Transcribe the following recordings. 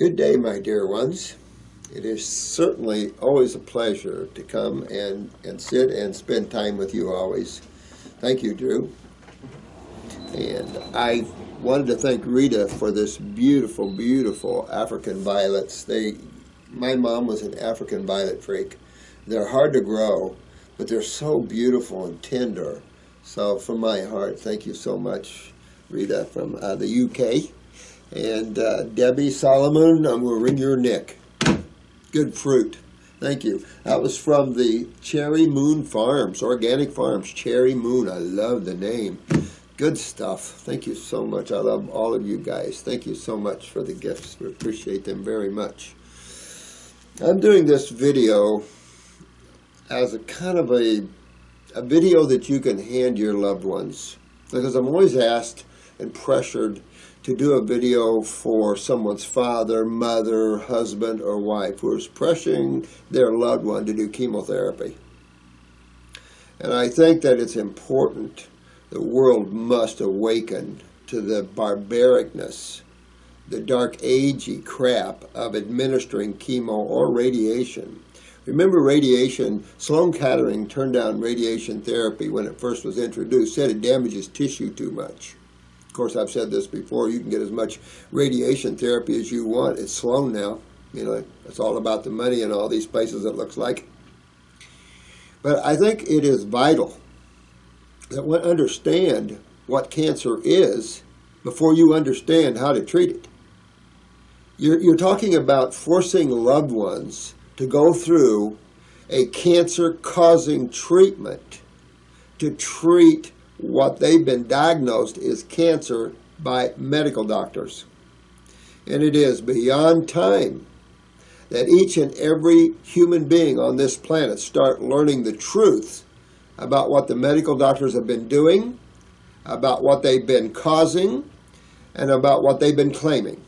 Good day, my dear ones. It is certainly always a pleasure to come and sit and spend time with you always. Thank you, Drew. And I wanted to thank Rita for this beautiful, beautiful African violets. My mom was an African violet freak. They're hard to grow, but they're so beautiful and tender. So from my heart, thank you so much, Rita, from the UK. And Debbie Solomon, I'm going to wring your neck. Good fruit. Thank you. That was from the Cherry Moon Farms, Organic Farms. Cherry Moon. I love the name. Good stuff. Thank you so much. I love all of you guys. Thank you so much for the gifts. We appreciate them very much. I'm doing this video as a kind of a video that you can hand your loved ones, because I'm always asked and pressured to do a video for someone's father, mother, husband, or wife who is pressuring their loved one to do chemotherapy. And I think that it's important. The world must awaken to the barbaricness, the dark agey crap of administering chemo or radiation. Remember radiation, Sloan Kettering turned down radiation therapy when it first was introduced, said it damages tissue too much. Of course, I've said this before, you can get as much radiation therapy as you want. It's Sloan now. You know, it's all about the money in all these places, it looks like. But I think it is vital that we understand what cancer is before you understand how to treat it. You're talking about forcing loved ones to go through a cancer-causing treatment to treat what they've been diagnosed is cancer by medical doctors. And it is beyond time that each and every human being on this planet start learning the truth about what the medical doctors have been doing, about what they've been causing, and about what they've been claiming.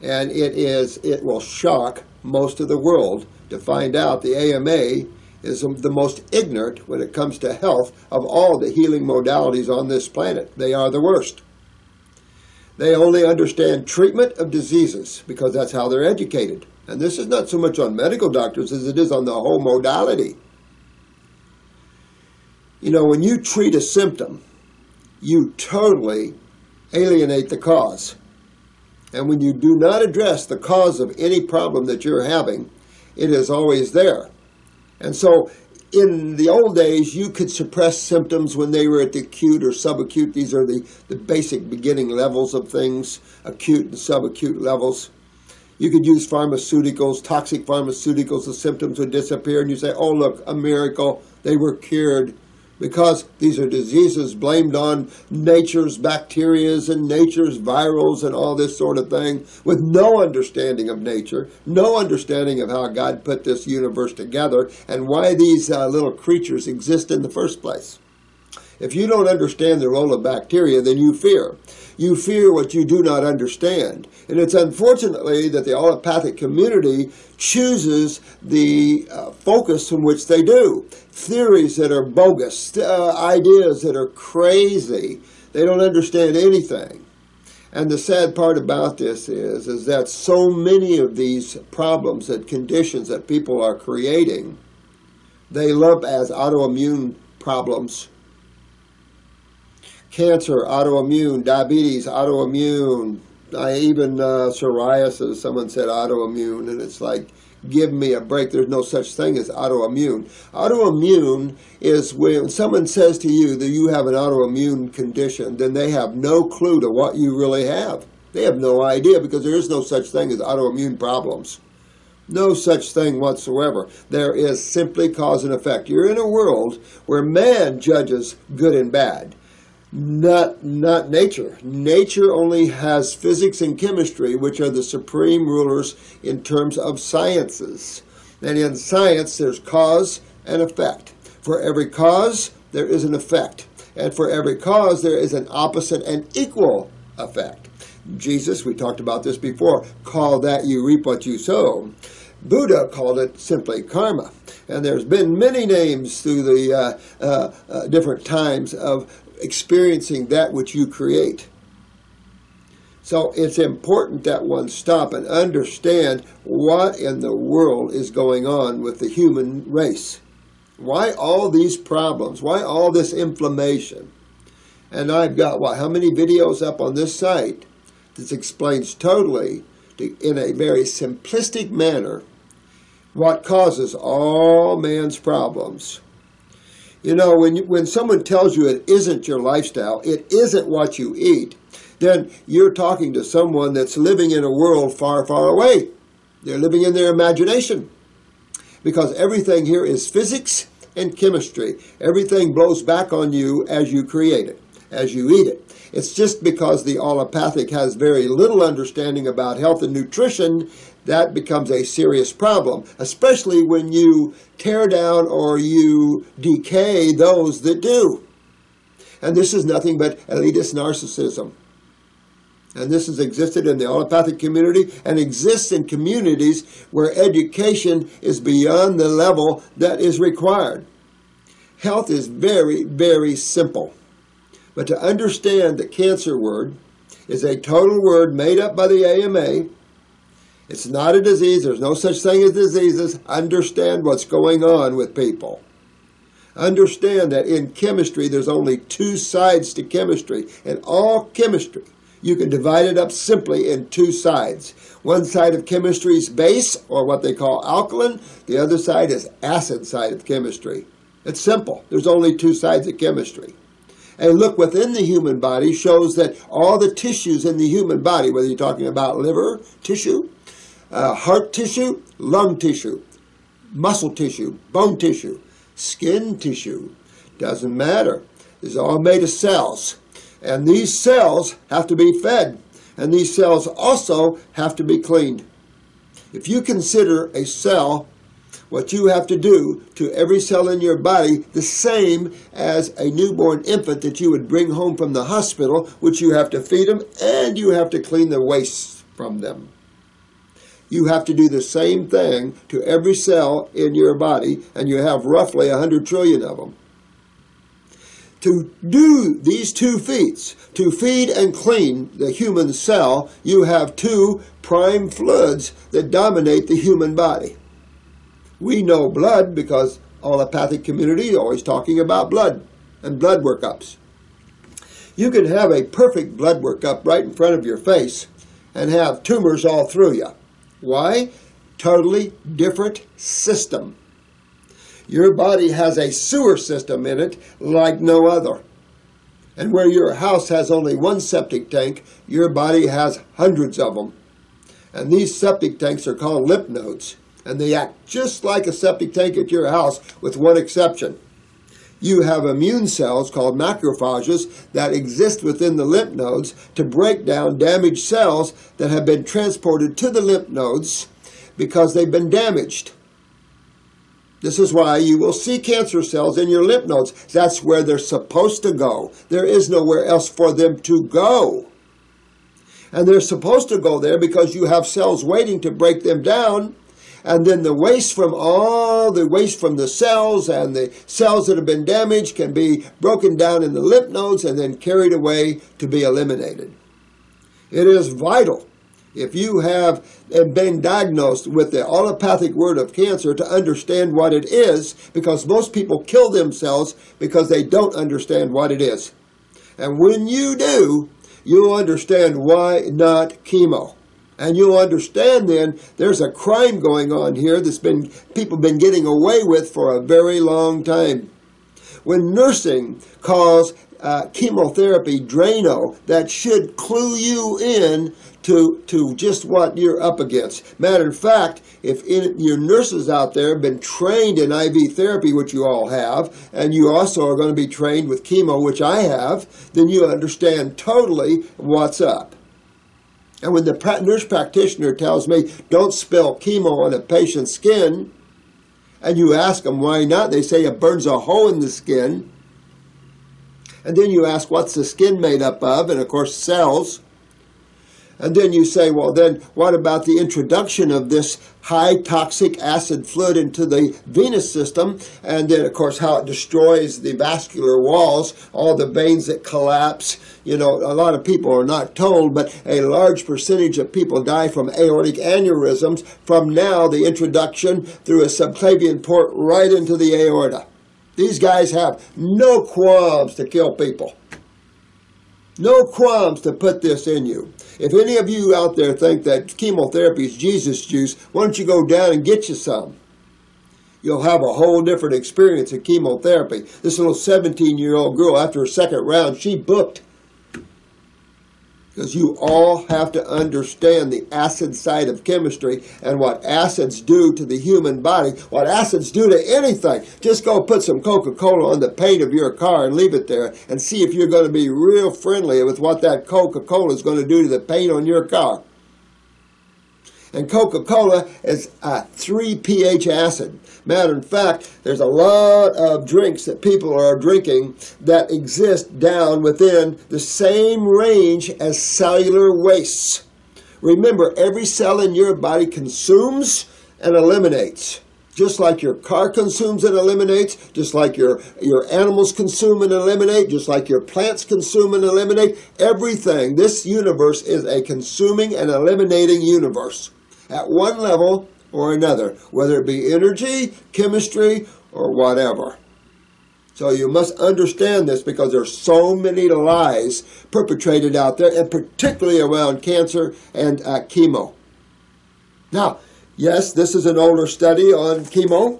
And it will shock most of the world to find out the AMA is the most ignorant when it comes to health of all the healing modalities on this planet. They are the worst. They only understand treatment of diseases because that's how they're educated. And this is not so much on medical doctors as it is on the whole modality. You know, when you treat a symptom, you totally alienate the cause. And when you do not address the cause of any problem that you're having, it is always there. And so in the old days, you could suppress symptoms when they were at the acute or subacute. These are the basic beginning levels of things, acute and subacute levels. You could use pharmaceuticals, toxic pharmaceuticals, the symptoms would disappear, and you say, oh, look, a miracle, they were cured. Because these are diseases blamed on nature's bacterias and nature's virals and all this sort of thing, with no understanding of nature, no understanding of how God put this universe together and why these little creatures exist in the first place. If you don't understand the role of bacteria, then you fear. You fear what you do not understand. And it's unfortunately that the allopathic community chooses the focus in which they do. Theories that are bogus, ideas that are crazy. They don't understand anything. And the sad part about this is that so many of these problems and conditions that people are creating, they lump as autoimmune problems. Cancer, autoimmune, diabetes, autoimmune, even psoriasis, someone said autoimmune, and it's like, give me a break. There's no such thing as autoimmune. Autoimmune is when someone says to you that you have an autoimmune condition, then they have no clue to what you really have. They have no idea because there is no such thing as autoimmune problems. No such thing whatsoever. There is simply cause and effect. You're in a world where man judges good and bad. Not nature. Nature only has physics and chemistry, which are the supreme rulers in terms of sciences. And in science, there's cause and effect. For every cause, there is an effect. And for every cause, there is an opposite and equal effect. Jesus, we talked about this before, called that you reap what you sow. Buddha called it simply karma. And there's been many names through the different times of experiencing that which you create. So it's important that one stop and understand what in the world is going on with the human race. Why all these problems? Why all this inflammation? And I've got, how many videos up on this site that explains totally, in a very simplistic manner, what causes all man's problems. You know, when someone tells you it isn't your lifestyle, it isn't what you eat, then you're talking to someone that's living in a world far, far away. They're living in their imagination. Because everything here is physics and chemistry. Everything blows back on you as you create it, as you eat it. It's just because the allopathic has very little understanding about health and nutrition that becomes a serious problem, especially when you tear down or you decay those that do. And this is nothing but elitist narcissism. And this has existed in the allopathic community and exists in communities where education is beyond the level that is required. Health is very, very simple. But to understand the cancer word is a total word made up by the AMA. It's not a disease. There's no such thing as diseases. Understand what's going on with people. Understand that in chemistry, there's only two sides to chemistry. In all chemistry, you can divide it up simply in two sides. One side of chemistry is base, or what they call alkaline. The other side is acid side of chemistry. It's simple. There's only two sides of chemistry. A look within the human body shows that all the tissues in the human body, whether you're talking about liver tissue, heart tissue, lung tissue, muscle tissue, bone tissue, skin tissue, doesn't matter. It's all made of cells. And these cells have to be fed. And these cells also have to be cleaned. If you consider a cell, what you have to do to every cell in your body, the same as a newborn infant that you would bring home from the hospital, which you have to feed them and you have to clean the waste from them. You have to do the same thing to every cell in your body, and you have roughly 100 trillion of them. To do these two feats, to feed and clean the human cell, you have two prime fluids that dominate the human body. We know blood because allopathic community is always talking about blood and blood workups. You can have a perfect blood workup right in front of your face and have tumors all through you. Why? Totally different system. Your body has a sewer system in it like no other. And where your house has only one septic tank, your body has hundreds of them. And these septic tanks are called lymph nodes. And they act just like a septic tank at your house, with one exception. You have immune cells called macrophages that exist within the lymph nodes to break down damaged cells that have been transported to the lymph nodes because they've been damaged. This is why you will see cancer cells in your lymph nodes. That's where they're supposed to go. There is nowhere else for them to go. And they're supposed to go there because you have cells waiting to break them down. And then the waste from the cells and the cells that have been damaged can be broken down in the lymph nodes and then carried away to be eliminated. It is vital, if you have been diagnosed with the allopathic word of cancer, to understand what it is, because most people kill themselves because they don't understand what it is. And when you do, you'll understand why not chemo. And you'll understand then there's a crime going on here that's people been getting away with for a very long time. When nursing calls chemotherapy Drano, that should clue you in to just what you're up against. Matter of fact, if your nurses out there have been trained in IV therapy, which you all have, and you also are going to be trained with chemo, which I have, then you understand totally what's up. And when the nurse practitioner tells me, don't spill chemo on a patient's skin, and you ask them why not, they say it burns a hole in the skin. And then you ask, what's the skin made up of? And of course, cells. And then you say, well, then what about the introduction of this high toxic acid fluid into the venous system? And then, of course, how it destroys the vascular walls, all the veins that collapse. You know, a lot of people are not told, but a large percentage of people die from aortic aneurysms from now the introduction through a subclavian port right into the aorta. These guys have no qualms to kill people. No qualms to put this in you. If any of you out there think that chemotherapy is Jesus juice, why don't you go down and get you some? You'll have a whole different experience of chemotherapy. This little 17-year-old girl, after her second round, she booked. Because you all have to understand the acid side of chemistry and what acids do to the human body, what acids do to anything. Just go put some Coca-Cola on the paint of your car and leave it there and see if you're going to be real friendly with what that Coca-Cola is going to do to the paint on your car. And Coca-Cola is a 3 pH acid. Matter of fact, there's a lot of drinks that people are drinking that exist down within the same range as cellular wastes. Remember, every cell in your body consumes and eliminates. Just like your car consumes and eliminates, just like your animals consume and eliminate, just like your plants consume and eliminate, everything. This universe is a consuming and eliminating universe at one level or another, whether it be energy, chemistry, or whatever. So you must understand this because there's so many lies perpetrated out there, and particularly around cancer and chemo. Now, yes, this is an older study on chemo,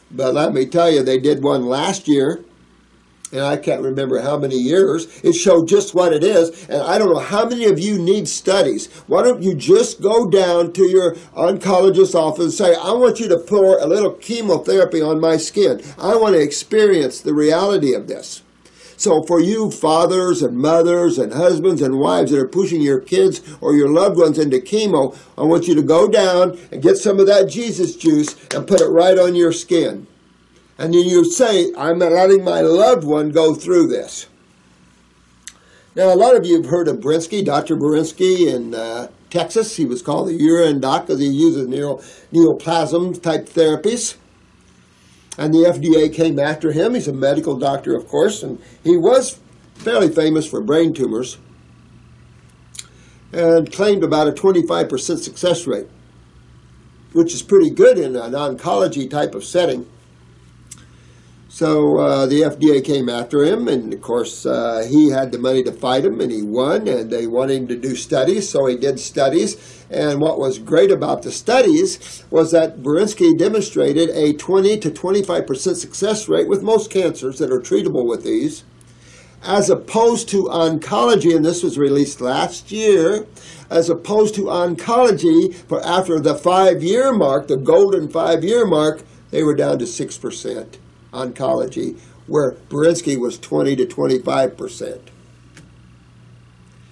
but let me tell you, they did one last year, and I can't remember how many years. It showed just what it is, and I don't know how many of you need studies. Why don't you just go down to your oncologist's office and say, I want you to pour a little chemotherapy on my skin. I want to experience the reality of this. So for you fathers and mothers and husbands and wives that are pushing your kids or your loved ones into chemo, I want you to go down and get some of that Jesus juice and put it right on your skin. And then you say, I'm letting my loved one go through this. Now, a lot of you have heard of Berinsky, Dr. Berinsky in Texas. He was called the urine doc because he uses neoplasm type therapies. And the FDA came after him. He's a medical doctor, of course, and he was fairly famous for brain tumors and claimed about a 25% success rate, which is pretty good in an oncology type of setting. So the FDA came after him, and of course he had the money to fight him, and he won, and they wanted him to do studies, so he did studies. And what was great about the studies was that Berinsky demonstrated a 20 to 25% success rate with most cancers that are treatable with these, as opposed to oncology, and this was released last year, as opposed to oncology, for after the 5-year mark, the golden 5-year mark, they were down to 6%. Oncology, where Berinsky was 20 to 25%.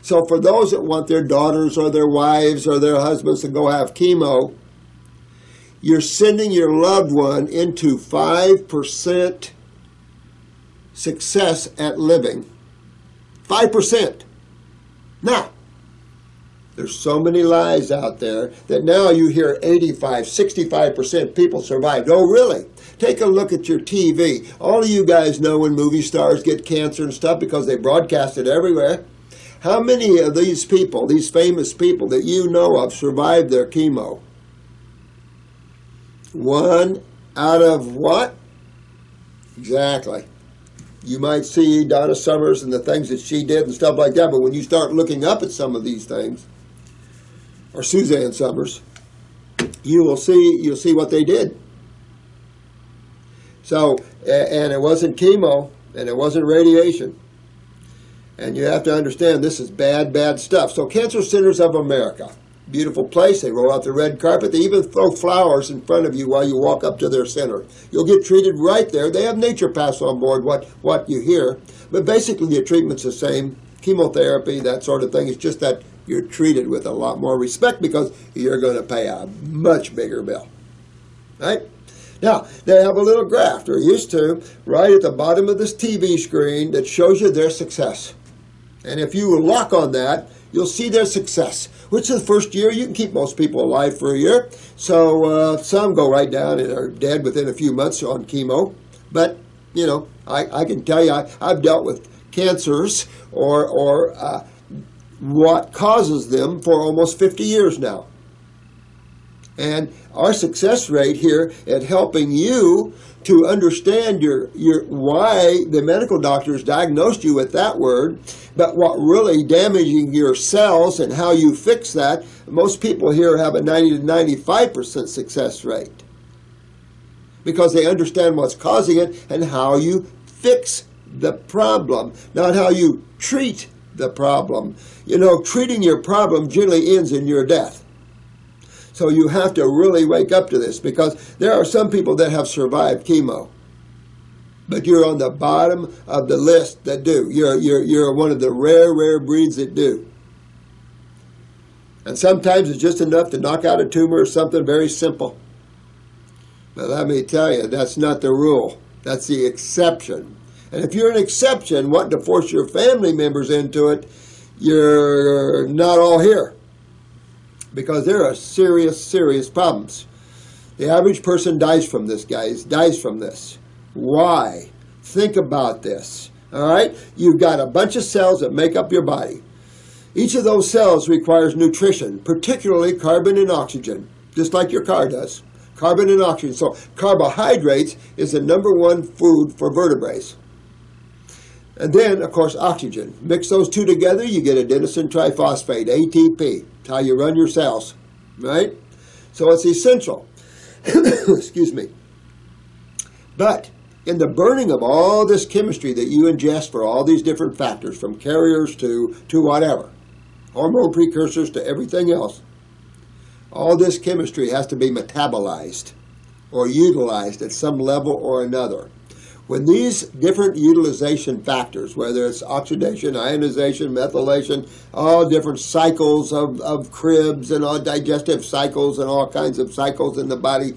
So for those that want their daughters or their wives or their husbands to go have chemo, you're sending your loved one into 5% success at living. 5%. Now, there's so many lies out there that now you hear 85, 65% people survived. Oh, really? Take a look at your TV. All of you guys know when movie stars get cancer and stuff because they broadcast it everywhere. How many of these people, these famous people that you know of, survived their chemo? 1 out of what? Exactly. You might see Donna Summers and the things that she did and stuff like that, but when you start looking up at some of these things, or Suzanne Summers, you'll see what they did. So, and it wasn't chemo, and it wasn't radiation. And you have to understand this is bad, bad stuff. So Cancer Centers of America, beautiful place. They roll out the red carpet. They even throw flowers in front of you while you walk up to their center. You'll get treated right there. They have naturopaths on board, what you hear. But basically the treatment's the same. Chemotherapy, that sort of thing. It's just that you're treated with a lot more respect because you're going to pay a much bigger bill. Right? Now, they have a little graph, or used to, right at the bottom of this TV screen that shows you their success. And if you lock on that, you'll see their success, which is the first year. You can keep most people alive for a year. So some go right down and are dead within a few months on chemo. But, you know, I can tell you, I've dealt with cancers or what causes them for almost 50 years now. And our success rate here at helping you to understand your why the medical doctors diagnosed you with that word, but what really damaging your cells and how you fix that, most people here have a 90 to 95% success rate because they understand what's causing it and how you fix the problem, not how you treat the problem. You know, treating your problem generally ends in your death. So you have to really wake up to this, because there are some people that have survived chemo, but you're on the bottom of the list that do. You're one of the rare breeds that do. And sometimes it's just enough to knock out a tumor or something very simple. But let me tell you, that's not the rule. That's the exception. And if you're an exception, wanting to force your family members into it, you're not all here. Because there are serious problems. The average person dies from this, guys, dies from this. Why? Think about this, all right? You've got a bunch of cells that make up your body. Each of those cells requires nutrition, particularly carbon and oxygen, just like your car does. Carbon and oxygen. So carbohydrates is the #1 food for vertebrates. And then, of course, oxygen. Mix those two together, you get adenosine triphosphate, ATP. It's how you run your cells, right? So it's essential. Excuse me. But in the burning of all this chemistry that you ingest for all these different factors, from carriers to whatever, hormone precursors to everything else, all this chemistry has to be metabolized or utilized at some level or another. When these different utilization factors, whether it's oxidation, ionization, methylation, all different cycles of Krebs and all digestive cycles and all kinds of cycles in the body,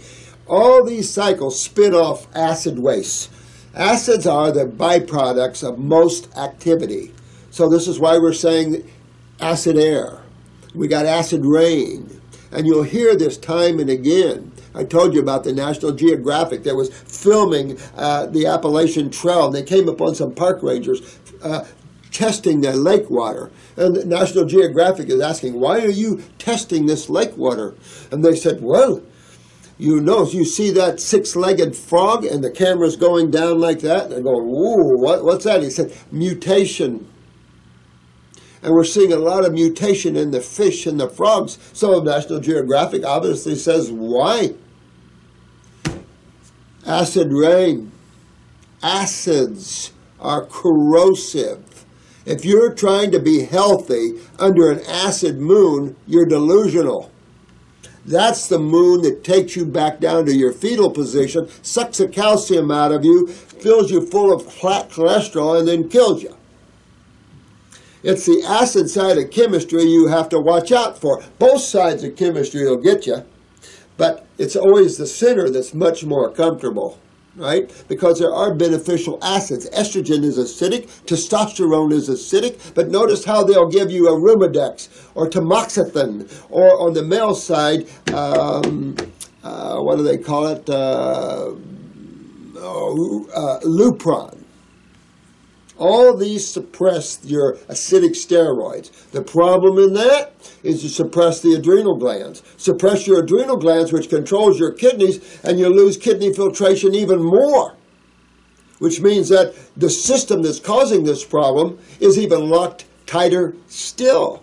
all these cycles spin off acid waste. Acids are the byproducts of most activity. So this is why we're saying acid air. We got acid rain. And you'll hear this time and again. I told you about the National Geographic that was filming the Appalachian Trail, and they came upon some park rangers testing their lake water. And the National Geographic is asking, why are you testing this lake water? And they said, well, you know, you see that 6-legged frog and the camera's going down like that? And they're going, whoa, what's that? He said, mutation. And we're seeing a lot of mutation in the fish and the frogs. So National Geographic obviously says, why? Acid rain. Acids are corrosive. If you're trying to be healthy under an acid moon, you're delusional. That's the moon that takes you back down to your fetal position, sucks the calcium out of you, fills you full of cholesterol, and then kills you. It's the acid side of chemistry you have to watch out for. Both sides of chemistry will get you, but it's always the center that's much more comfortable, right? Because there are beneficial acids. Estrogen is acidic, testosterone is acidic, but notice how they'll give you a Rumodex or tamoxifen, or on the male side, what do they call it? Lupron. All these suppress your acidic steroids. The problem in that is you suppress the adrenal glands. Suppress your adrenal glands, which controls your kidneys, and you lose kidney filtration even more. Which means that the system that's causing this problem is even locked tighter still.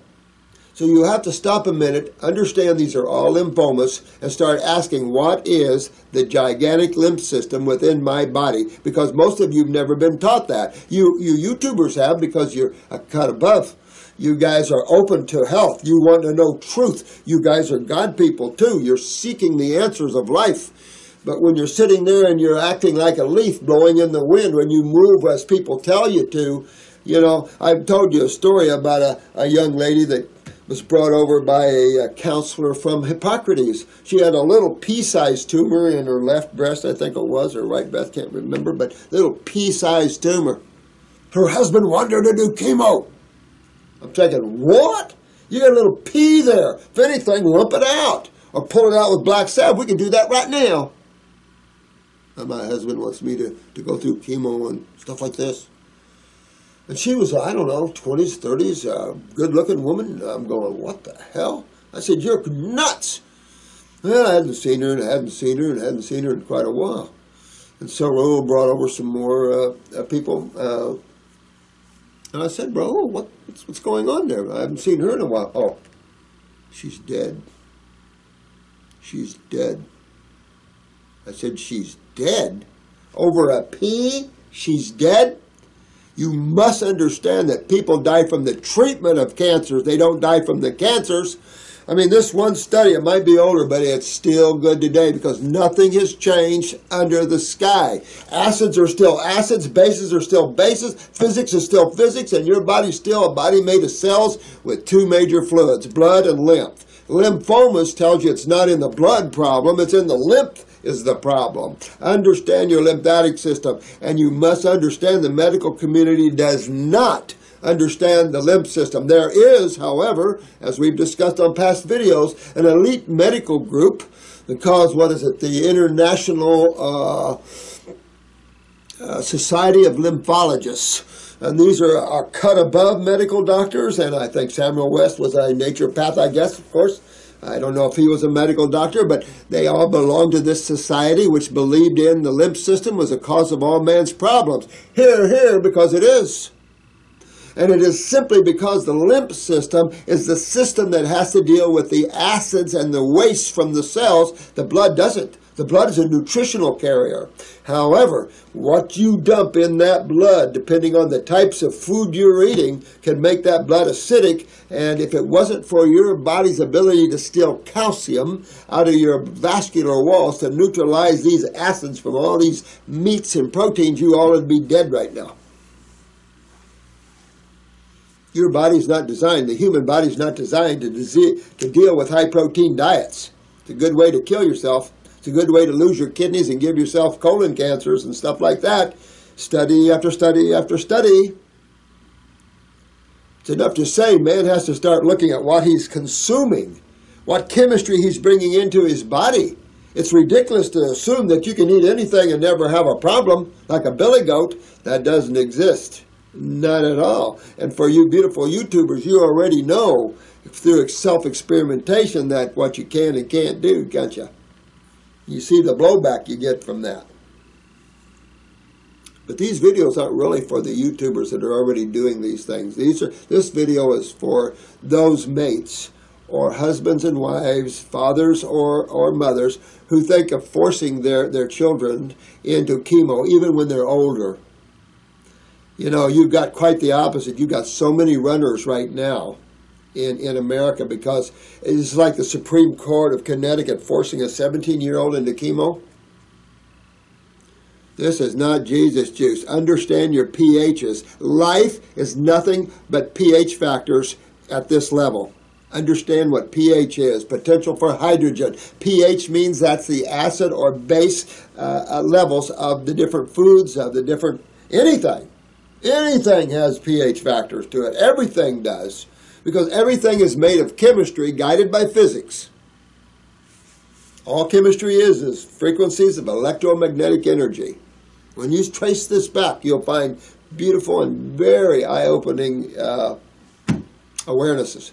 So you have to stop a minute, understand these are all lymphomas, and start asking, what is the gigantic lymph system within my body? Because most of you have never been taught that. You YouTubers have, because you're a cut above. You guys are open to health. You want to know truth. You guys are God people too. You're seeking the answers of life. But when you're sitting there and you're acting like a leaf blowing in the wind, when you move as people tell you to, you know, I've told you a story about a young lady that was brought over by a counselor from Hippocrates. She had a little pea-sized tumor in her left breast, I think it was, or right breast, can't remember, but little pea-sized tumor. Her husband wanted her to do chemo. I'm thinking, what? You got a little pea there. If anything, lump it out. Or pull it out with black salve. We can do that right now. And my husband wants me to go through chemo and stuff like this. And she was, I don't know, 20s, 30s, good-looking woman. I'm going, what the hell? I said, you're nuts. Well, I hadn't seen her, and I hadn't seen her, and I hadn't seen her in quite a while. And so Raul brought over some more people. And I said, Raul, what's going on there? I haven't seen her in a while. Oh, she's dead. She's dead. I said, she's dead? Over a pea? She's dead? You must understand that people die from the treatment of cancers. They don't die from the cancers. I mean, this one study, it might be older, but it's still good today because nothing has changed under the sky. Acids are still acids, bases are still bases, physics is still physics, and your body's still a body made of cells with two major fluids, blood and lymph. Lymphomas tells you it's not in the blood problem, it's in the lymph is the problem. Understand your lymphatic system, and you must understand the medical community does not understand the lymph system. There is, however, as we've discussed on past videos, an elite medical group because, the International Society of Lymphologists. And these are cut above medical doctors, and I think Samuel West was a naturopath, I guess, of course. I don't know if he was a medical doctor, but they all belonged to this society which believed in the lymph system was the cause of all man's problems. Here, because it is. And it is simply because the lymph system is the system that has to deal with the acids and the waste from the cells. The blood doesn't. The blood is a nutritional carrier. However, what you dump in that blood, depending on the types of food you're eating, can make that blood acidic. And if it wasn't for your body's ability to steal calcium out of your vascular walls to neutralize these acids from all these meats and proteins, you all would be dead right now. Your body's not designed, the human body's not designed to deal with high-protein diets. It's a good way to kill yourself. It's a good way to lose your kidneys and give yourself colon cancers and stuff like that. Study after study after study. It's enough to say man has to start looking at what he's consuming, what chemistry he's bringing into his body. It's ridiculous to assume that you can eat anything and never have a problem, like a billy goat. That doesn't exist. Not at all. And for you beautiful YouTubers, you already know through self-experimentation that what you can and can't do, can't you? You see the blowback you get from that. But these videos aren't really for the YouTubers that are already doing these things. This video is for those mates or husbands and wives, fathers or mothers who think of forcing their children into chemo even when they're older. You know, you've got quite the opposite. You've got so many runners right now in America because it's like the Supreme Court of Connecticut forcing a 17-year-old into chemo. This is not Jesus juice. Understand your pHs. Life is nothing but pH factors at this level. Understand what pH is. Potential for hydrogen. pH means that's the acid or base levels of the different foods, of the different anything. Anything has pH factors to it. Everything does. Because everything is made of chemistry guided by physics. All chemistry is frequencies of electromagnetic energy. When you trace this back, you'll find beautiful and very eye-opening awarenesses.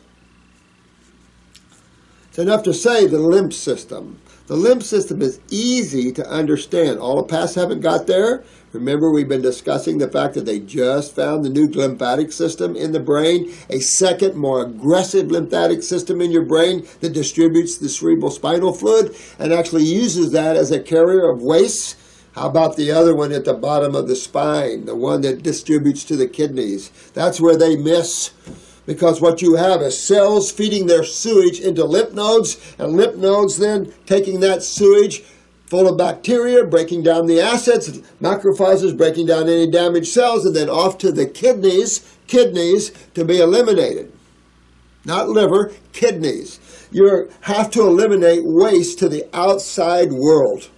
It's enough to say the lymph system. The lymph system is easy to understand. All the past haven't got there. Remember, we've been discussing the fact that they just found the new lymphatic system in the brain, a second, more aggressive lymphatic system in your brain that distributes the cerebral spinal fluid and actually uses that as a carrier of waste. How about the other one at the bottom of the spine, the one that distributes to the kidneys? That's where they miss. Because what you have is cells feeding their sewage into lymph nodes, and lymph nodes then taking that sewage full of bacteria, breaking down the acids, macrophages breaking down any damaged cells, and then off to the kidneys to be eliminated. Not liver, kidneys. You have to eliminate waste to the outside world.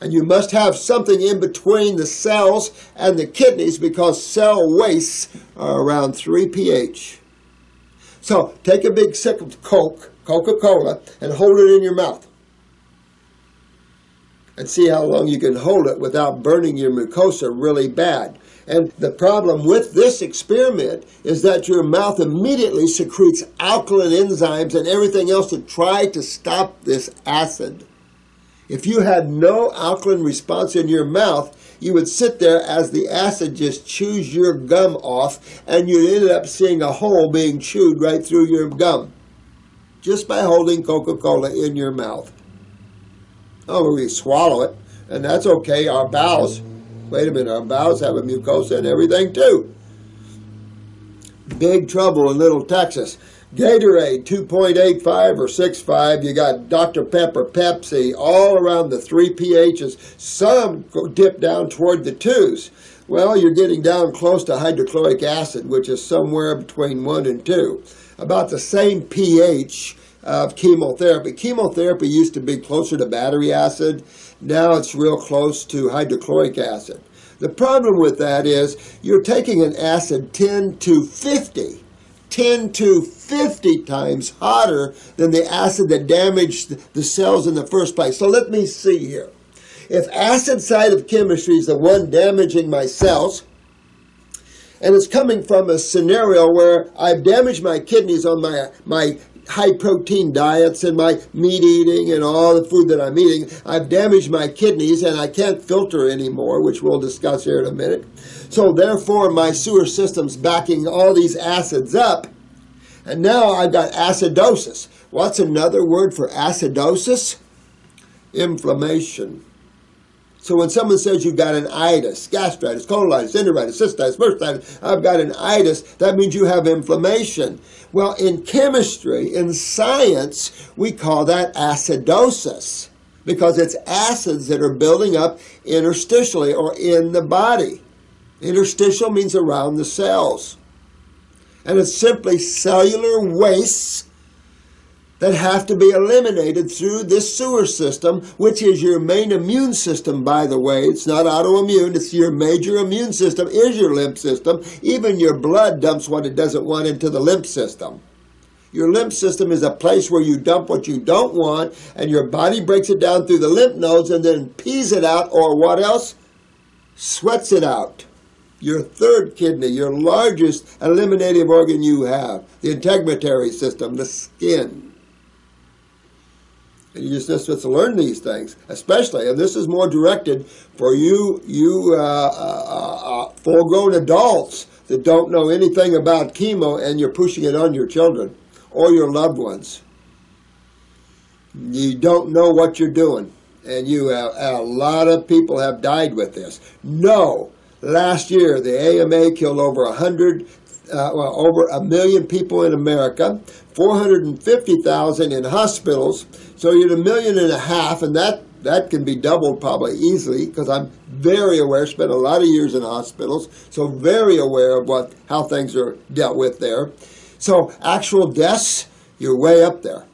And you must have something in between the cells and the kidneys because cell wastes are around 3 pH. So take a big sip of Coca-Cola, and hold it in your mouth. And see how long you can hold it without burning your mucosa really bad. And the problem with this experiment is that your mouth immediately secretes alkaline enzymes and everything else to try to stop this acid. If you had no alkaline response in your mouth, you would sit there as the acid just chews your gum off, and you'd end up seeing a hole being chewed right through your gum, just by holding Coca-Cola in your mouth. Oh, we swallow it, and that's okay. Our bowels, wait a minute, our bowels have a mucosa and everything too. Big trouble in Little Texas. Gatorade, 2.85 or 6.5. You got Dr. Pepper, Pepsi, all around the 3 pHs. Some dip down toward the 2s. Well, you're getting down close to hydrochloric acid, which is somewhere between 1 and 2. About the same pH of chemotherapy. Chemotherapy used to be closer to battery acid. Now it's real close to hydrochloric acid. The problem with that is you're taking an acid 10 to 50 times hotter than the acid that damaged the cells in the first place. So let me see here. If acid side of chemistry is the one damaging my cells, and it's coming from a scenario where I've damaged my kidneys on my high-protein diets and my meat eating and all the food that I'm eating, I've damaged my kidneys and I can't filter anymore, which we'll discuss here in a minute. So therefore, my sewer system's backing all these acids up, and now I've got acidosis. What's another word for acidosis? Inflammation. So when someone says you've got an itis, gastritis, colitis, enteritis, cystitis, bursitis, I've got an itis, that means you have inflammation. Well, in chemistry, in science, we call that acidosis because it's acids that are building up interstitially or in the body. Interstitial means around the cells. And it's simply cellular wastes that have to be eliminated through this sewer system, which is your main immune system, by the way. It's not autoimmune. It's your major immune system is your lymph system. Even your blood dumps what it doesn't want into the lymph system. Your lymph system is a place where you dump what you don't want, and your body breaks it down through the lymph nodes and then pees it out, or what else? Sweats it out. Your third kidney, your largest eliminative organ you have, the integumentary system, the skin. And you just have to learn these things, especially, and this is more directed for you full-grown adults that don't know anything about chemo and you're pushing it on your children or your loved ones. You don't know what you're doing, and a lot of people have died with this. No, last year the AMA killed over 1 million people in America, 450,000 in hospitals. So you're 1.5 million, and that can be doubled probably easily because I'm very aware, spent a lot of years in hospitals, so very aware of how things are dealt with there. So actual deaths, you're way up there.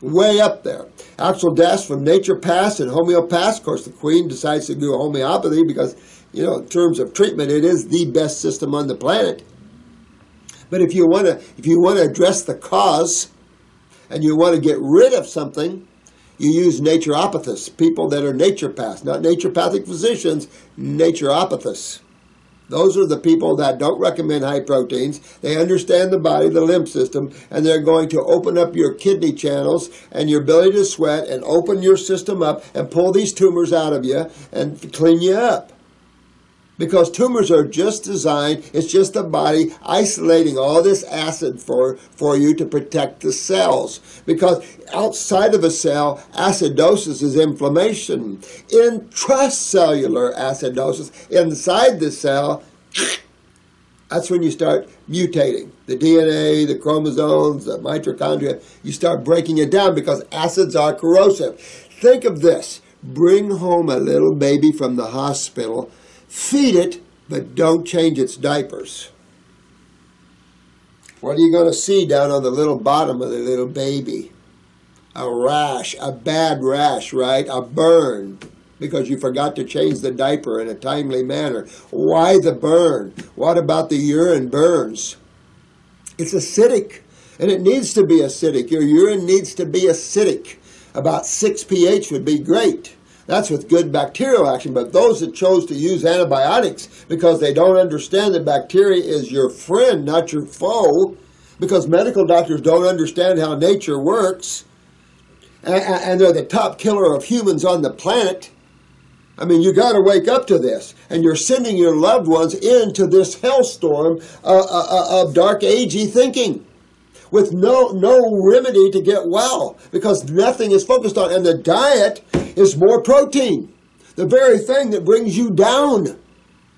Way up there. Actual deaths from naturopaths and homeopaths. Of course, the Queen decides to do homeopathy because, in terms of treatment, it is the best system on the planet. But if you want to address the cause and you want to get rid of something, you use naturopathists, people that are naturopaths, not naturopathic physicians, naturopathists. Those are the people that don't recommend high proteins. They understand the body, the lymph system, and they're going to open up your kidney channels and your ability to sweat and open your system up and pull these tumors out of you and clean you up. Because tumors are just designed, it's just the body isolating all this acid for you to protect the cells. Because outside of a cell, acidosis is inflammation. Intracellular acidosis, inside the cell, that's when you start mutating. The DNA, the chromosomes, the mitochondria, you start breaking it down because acids are corrosive. Think of this. Bring home a little baby from the hospital. Feed it, but don't change its diapers. What are you going to see down on the little bottom of the little baby? A rash, a bad rash, right? A burn, because you forgot to change the diaper in a timely manner. Why the burn? What about the urine burns? It's acidic. And it needs to be acidic. Your urine needs to be acidic. About 6 pH would be great. That's with good bacterial action. But those that chose to use antibiotics because they don't understand that bacteria is your friend, not your foe, because medical doctors don't understand how nature works, and they're the top killer of humans on the planet. I mean, you got to wake up to this, and you're sending your loved ones into this hellstorm of dark agey thinking, with no remedy to get well, because nothing is focused on, and the diet is more protein, the very thing that brings you down,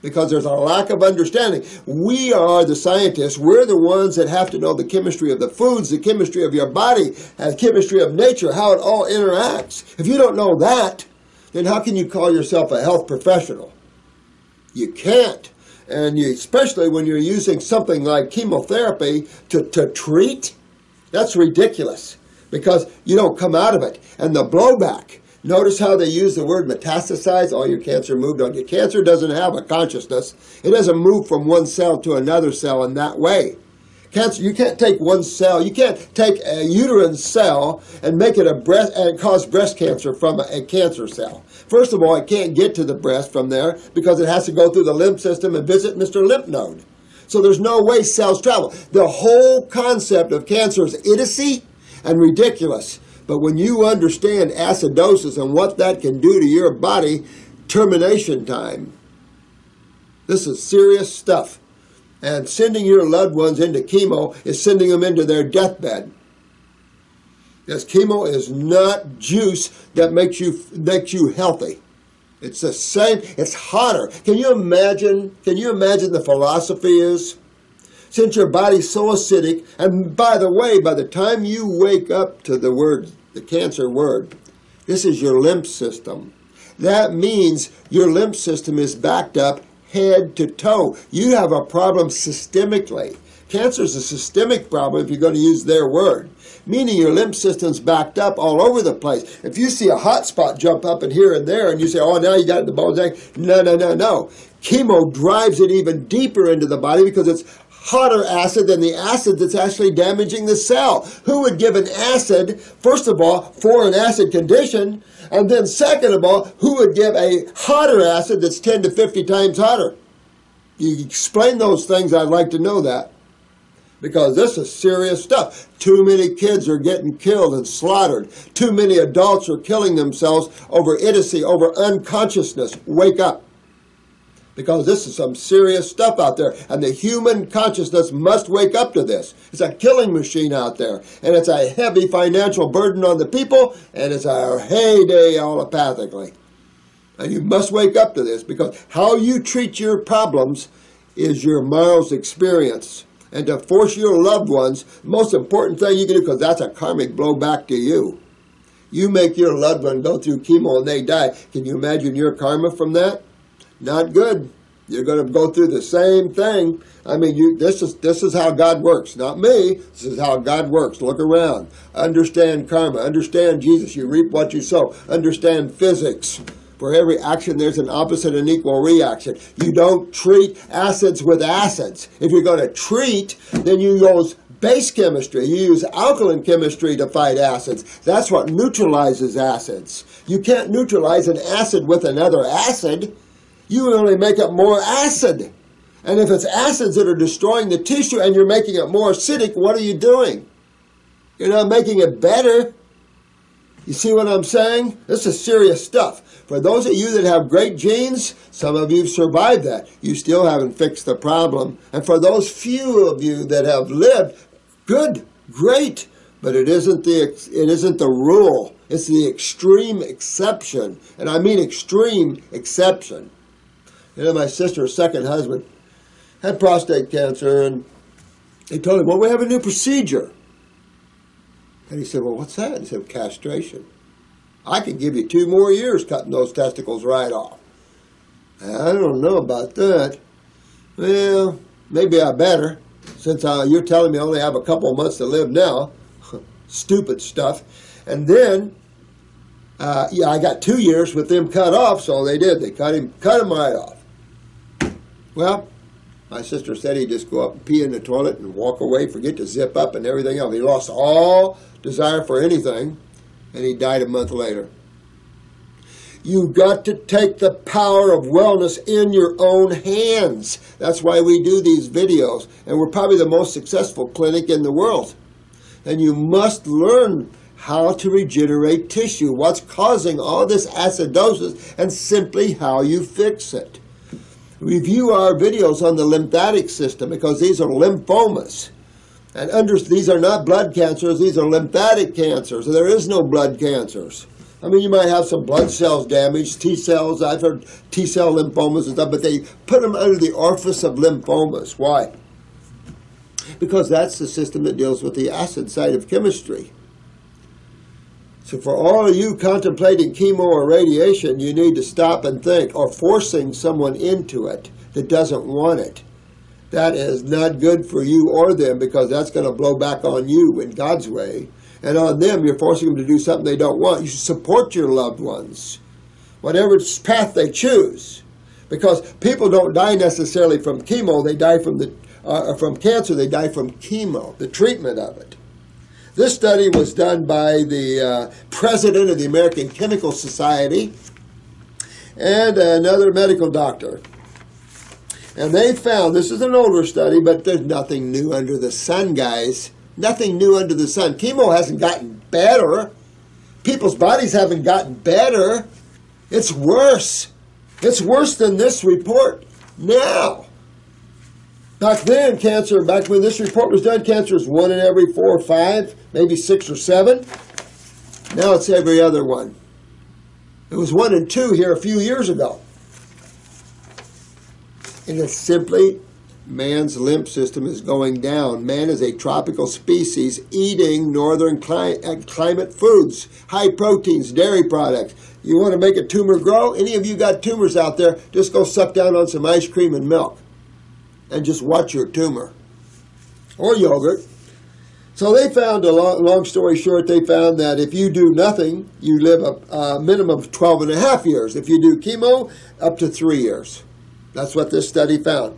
because there's a lack of understanding. We are the scientists. We're the ones that have to know the chemistry of the foods, the chemistry of your body, and the chemistry of nature, how it all interacts. If you don't know that, then how can you call yourself a health professional? You can't. And especially when you're using something like chemotherapy to treat, that's ridiculous, because you don't come out of it. And the blowback, notice how they use the word metastasize. All your cancer moved on. Your cancer doesn't have a consciousness. It doesn't move from one cell to another cell in that way. Cancer, you can't take one cell. You can't take a uterine cell and make it a breast and cause breast cancer from a cancer cell. First of all, it can't get to the breast from there because it has to go through the lymph system and visit Mr. Lymph Node. So there's no way cells travel. The whole concept of cancer is idiocy and ridiculous. But when you understand acidosis and what that can do to your body, termination time, this is serious stuff. And sending your loved ones into chemo is sending them into their deathbed. Because chemo is not juice that makes you healthy. It's the same. It's hotter. Can you imagine the philosophy is? Since your body's so acidic, and by the way, by the time you wake up to the cancer word, this is your lymph system. That means your lymph system is backed up head to toe. You have a problem systemically. Cancer is a systemic problem if you're going to use their word, meaning your lymph system's backed up all over the place. If you see a hot spot jump up and here and there and you say, oh, now you got the bones, no. Chemo drives it even deeper into the body because it's hotter acid than the acid that's actually damaging the cell. Who would give an acid, first of all, for an acid condition, and then second of all, who would give a hotter acid that's 10 to 50 times hotter? You explain those things, I'd like to know that. Because this is serious stuff. Too many kids are getting killed and slaughtered. Too many adults are killing themselves over idiocy, over unconsciousness. Wake up. Because this is some serious stuff out there. And the human consciousness must wake up to this. It's a killing machine out there. And it's a heavy financial burden on the people. And it's a heyday allopathically. And you must wake up to this. Because how you treat your problems is your morals experience. And to force your loved ones, the most important thing you can do, because that's a karmic blow back to you. You make your loved one go through chemo and they die. Can you imagine your karma from that? Not good. You're going to go through the same thing. I mean, this is how God works. Not me. This is how God works. Look around. Understand karma. Understand Jesus. You reap what you sow. Understand physics. For every action, there's an opposite and equal reaction. You don't treat acids with acids. If you're going to treat, then you use base chemistry. You use alkaline chemistry to fight acids. That's what neutralizes acids. You can't neutralize an acid with another acid. You only make it more acid. And if it's acids that are destroying the tissue and you're making it more acidic, what are you doing? You're not making it better. You see what I'm saying? This is serious stuff. For those of you that have great genes, some of you have survived that. You still haven't fixed the problem. And for those few of you that have lived, good, great. But it isn't the rule. It's the extreme exception. And I mean extreme exception. You know, my sister's second husband had prostate cancer, and they told him, well, we have a new procedure. And he said, well, what's that? He said, castration. I could give you 2 more years cutting those testicles right off. I don't know about that. Well, maybe I better, since you're telling me I only have a couple of months to live now. Stupid stuff. And then, I got 2 years with them cut off, so they did. They cut him right off. Well, My sister said he'd just go up and pee in the toilet and walk away, forget to zip up and everything else. He lost all desire for anything, and he died a month later. You've got to take the power of wellness in your own hands. That's why we do these videos, and we're probably the most successful clinic in the world. And you must learn how to regenerate tissue, what's causing all this acidosis, and simply how you fix it. Review our videos on the lymphatic system, because these are lymphomas. And these are not blood cancers, these are lymphatic cancers. There is no blood cancers. I mean, you might have some blood cells damaged, T cells, I've heard T cell lymphomas and stuff, but they put them under the orifice of lymphomas. Why? Because that's the system that deals with the acid side of chemistry. So for all of you contemplating chemo or radiation, you need to stop and think, or forcing someone into it that doesn't want it. That is not good for you or them, because that's going to blow back on you in God's way. And on them, you're forcing them to do something they don't want. You should support your loved ones, whatever path they choose. Because people don't die necessarily from chemo, they die from cancer, they die from chemo, the treatment of it. This study was done by the president of the American Chemical Society and another medical doctor. And they found, this is an older study, but there's nothing new under the sun, guys. Nothing new under the sun. Chemo hasn't gotten better. People's bodies haven't gotten better. It's worse. It's worse than this report now. Back then, back when this report was done, cancer was 1 in every 4 or 5, maybe 6 or 7. Now it's every other one. It was 1 in 2 here a few years ago. And it's simply man's lymph system is going down. Man is a tropical species eating northern climate foods, high proteins, dairy products. You want to make a tumor grow? Any of you got tumors out there, just go suck down on some ice cream and milk. And just watch your tumor. Or yogurt. So they found, long story short, they found that if you do nothing, you live a minimum of 12 and a half years. If you do chemo, up to 3 years. That's what this study found.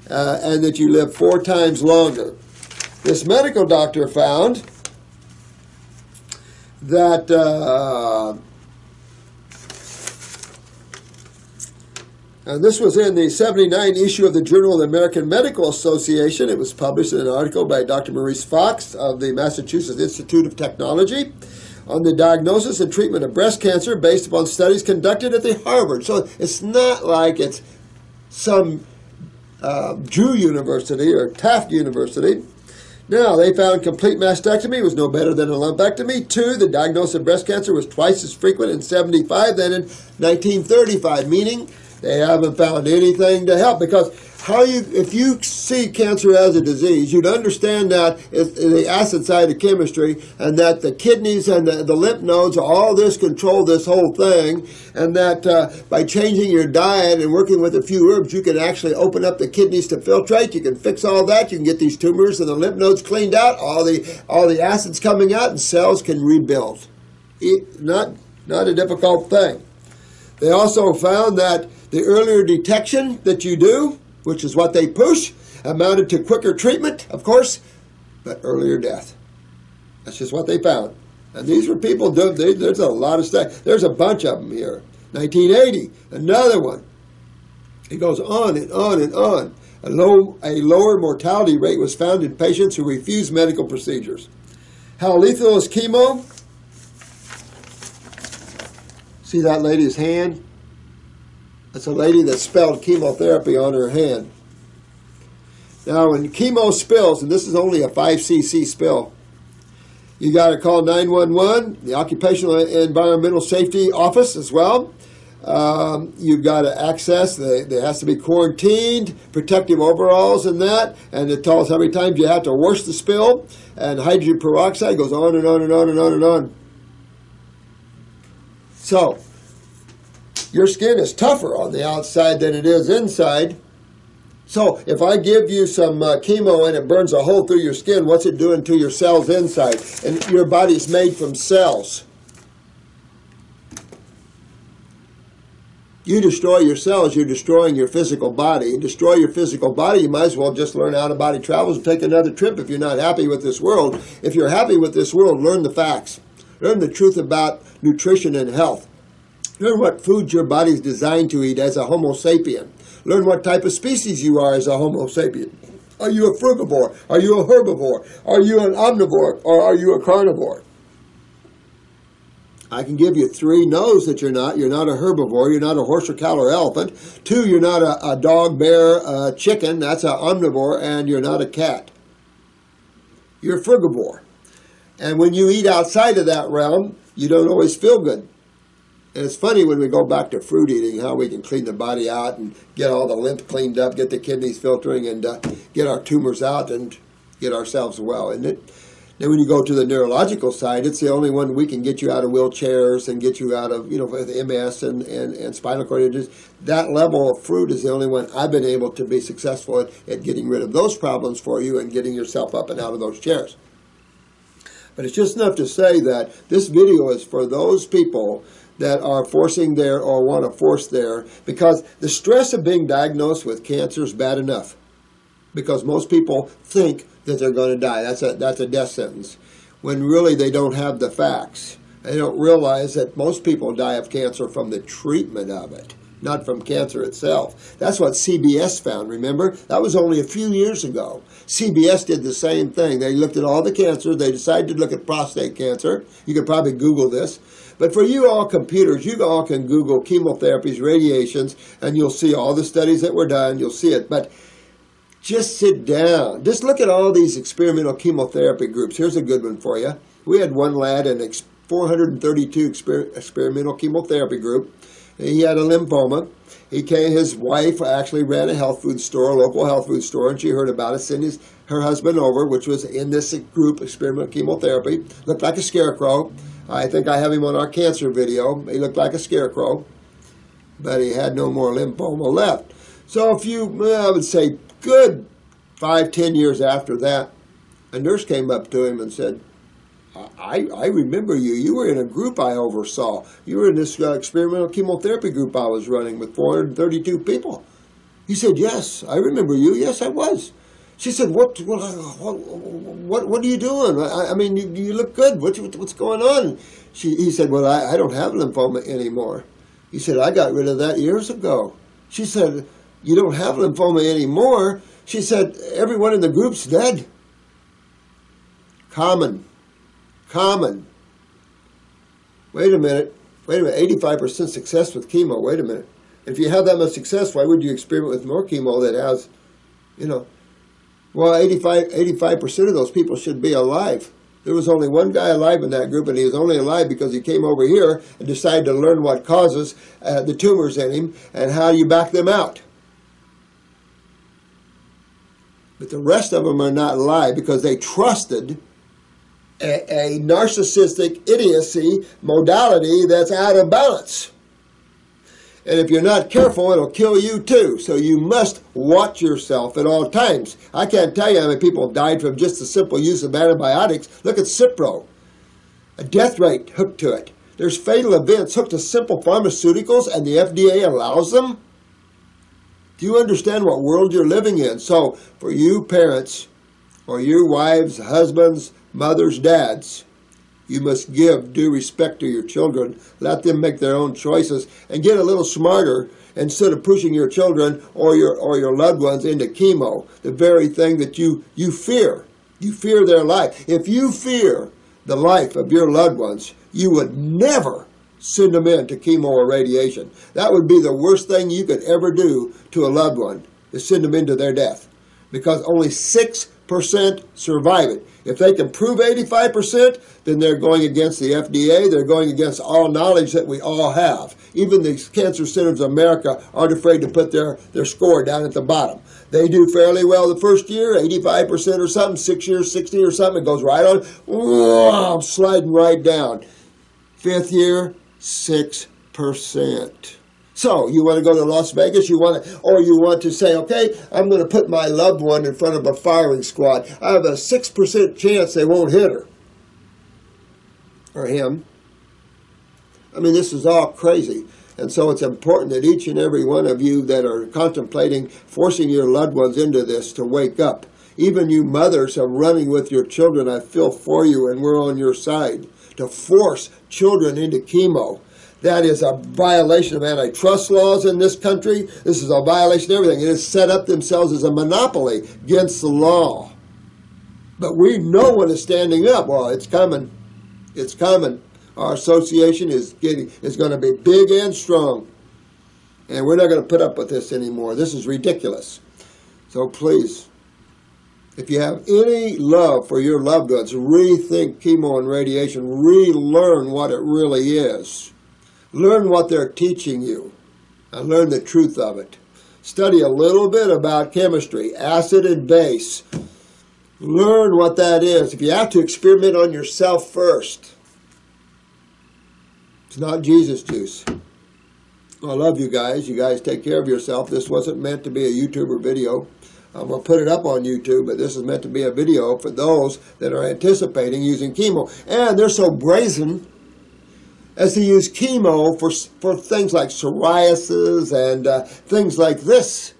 And that you live 4 times longer. This medical doctor found that and this was in the 79 issue of the Journal of the American Medical Association. It was published in an article by Dr. Maurice Fox of the Massachusetts Institute of Technology on the diagnosis and treatment of breast cancer based upon studies conducted at the Harvard. So it's not like it's some Drew University or Taft University. Now, they found complete mastectomy was no better than a lumpectomy. 2, the diagnosis of breast cancer was twice as frequent in 75 than in 1935, meaning they haven't found anything to help. Because if you see cancer as a disease, you'd understand that it's the acid side of chemistry, and that the kidneys and the lymph nodes, all this control this whole thing, and that by changing your diet and working with a few herbs, you can actually open up the kidneys to filtrate. You can fix all that. You can get these tumors and the lymph nodes cleaned out, all the acids coming out, and cells can rebuild. Not a difficult thing. They also found that the earlier detection that you do, which is what they push, amounted to quicker treatment, of course, but earlier death. That's just what they found. And these were people, there's a lot of stuff. There's a bunch of them here. 1980, another one. It goes on and on and on. A lower mortality rate was found in patients who refused medical procedures. How lethal is chemo? See that lady's hand? That's a lady that spelled chemotherapy on her hand. Now, when chemo spills, and this is only a 5 cc spill, you got to call 911, the Occupational Environmental Safety Office as well. You've got to access, there has to be quarantined, protective overalls and that, and it tells how many times you have to wash the spill, and hydrogen peroxide goes on and on and on and on and on. So, your skin is tougher on the outside than it is inside. So if I give you some chemo and it burns a hole through your skin, what's it doing to your cells inside? And your body's made from cells. You destroy your cells, you're destroying your physical body. You destroy your physical body, you might as well just learn out of body travels and take another trip if you're not happy with this world. If you're happy with this world, learn the facts. Learn the truth about nutrition and health. Learn what foods your body's designed to eat as a Homo sapien. Learn what type of species you are as a Homo sapien. Are you a frugivore? Are you a herbivore? Are you an omnivore? Or are you a carnivore? I can give you 3 no's that you're not. You're not a herbivore. You're not a horse or cow or elephant. 2, you're not a dog, bear, chicken. That's an omnivore. And you're not a cat. You're a frugivore. And when you eat outside of that realm, you don't always feel good. And it's funny when we go back to fruit eating, how we can clean the body out and get all the lymph cleaned up, get the kidneys filtering, and get our tumors out and get ourselves well, isn't it? Then when you go to the neurological side, it's the only one we can get you out of wheelchairs and get you out of, the MS and spinal cord injuries. That level of fruit is the only one I've been able to be successful at getting rid of those problems for you and getting yourself up and out of those chairs. But it's just enough to say that this video is for those people that are forcing their or want to force their, because the stress of being diagnosed with cancer is bad enough. Because most people think that they're going to die. That's a death sentence. When really they don't have the facts. They don't realize that most people die of cancer from the treatment of it, not from cancer itself. That's what CBS found, remember? That was only a few years ago. CBS did the same thing. They looked at all the cancers. They decided to look at prostate cancer. You could probably Google this. But for you all computers, you all can Google chemotherapies, radiations, and you'll see all the studies that were done. You'll see it. But just sit down. Just look at all these experimental chemotherapy groups. Here's a good one for you. We had one lad in 432 experimental chemotherapy group. He had a lymphoma. His wife actually ran a health food store, a local health food store, and she heard about it, sent her husband over, which was in this group, experimental chemotherapy. Looked like a scarecrow. I think I have him on our cancer video. He looked like a scarecrow, but he had no more lymphoma left. So I would say, good 5-10 years after that, a nurse came up to him and said, I remember you. You were in a group I oversaw. You were in this experimental chemotherapy group I was running with 432 people. He said, yes, I remember you. Yes, I was. She said, what are you doing? I mean, you look good. What's going on? He said, well, I don't have lymphoma anymore. He said, I got rid of that years ago. She said, you don't have lymphoma anymore? She said, everyone in the group's dead. Common. Wait a minute. 85% success with chemo. Wait a minute. If you have that much success, why would you experiment with more chemo that has, well, 85% of those people should be alive. There was only one guy alive in that group, and he was only alive because he came over here and decided to learn what causes the tumors in him and how you back them out. But the rest of them are not alive because they trusted a narcissistic idiocy modality that's out of balance. And if you're not careful, it'll kill you too. So you must watch yourself at all times. I can't tell you how many people died from just the simple use of antibiotics. Look at Cipro. A death rate hooked to it. There's fatal events hooked to simple pharmaceuticals, and the FDA allows them? Do you understand what world you're living in? So for you parents, or you wives, husbands, mothers, dads, you must give due respect to your children. Let them make their own choices and get a little smarter instead of pushing your children or your loved ones into chemo, the very thing that you fear. You fear their life. If you fear the life of your loved ones, you would never send them into chemo or radiation. That would be the worst thing you could ever do to a loved one, is send them into their death. Because only 6% survive it. If they can prove 85%, then they're going against the FDA. They're going against all knowledge that we all have. Even the Cancer Centers of America aren't afraid to put their score down at the bottom. They do fairly well the first year, 85% or something, 6 years, 60 or something. It goes right on, whoa, sliding right down. 5th year, 6%. So, you want to go to Las Vegas, you want to say, okay, I'm going to put my loved one in front of a firing squad. I have a 6% chance they won't hit her. Or him. I mean, this is all crazy. And so it's important that each and every one of you that are contemplating forcing your loved ones into this to wake up. Even you mothers are running with your children. I feel for you, and we're on your side. To force children into chemo, that is a violation of antitrust laws in this country. This is a violation of everything. It has set up themselves as a monopoly against the law. But we know what is standing up. Well, it's coming. It's coming. Our association is going to be big and strong. And we're not going to put up with this anymore. This is ridiculous. So please, if you have any love for your loved ones, rethink chemo and radiation. Relearn what it really is. Learn what they're teaching you. And learn the truth of it. Study a little bit about chemistry, acid and base. Learn what that is. If you have to experiment on yourself first. It's not Jesus juice. I love you guys. You guys take care of yourself. This wasn't meant to be a YouTuber video. I'm going to put it up on YouTube, but this is meant to be a video for those that are anticipating using chemo. And they're so brazen as to use chemo for things like psoriasis and things like this.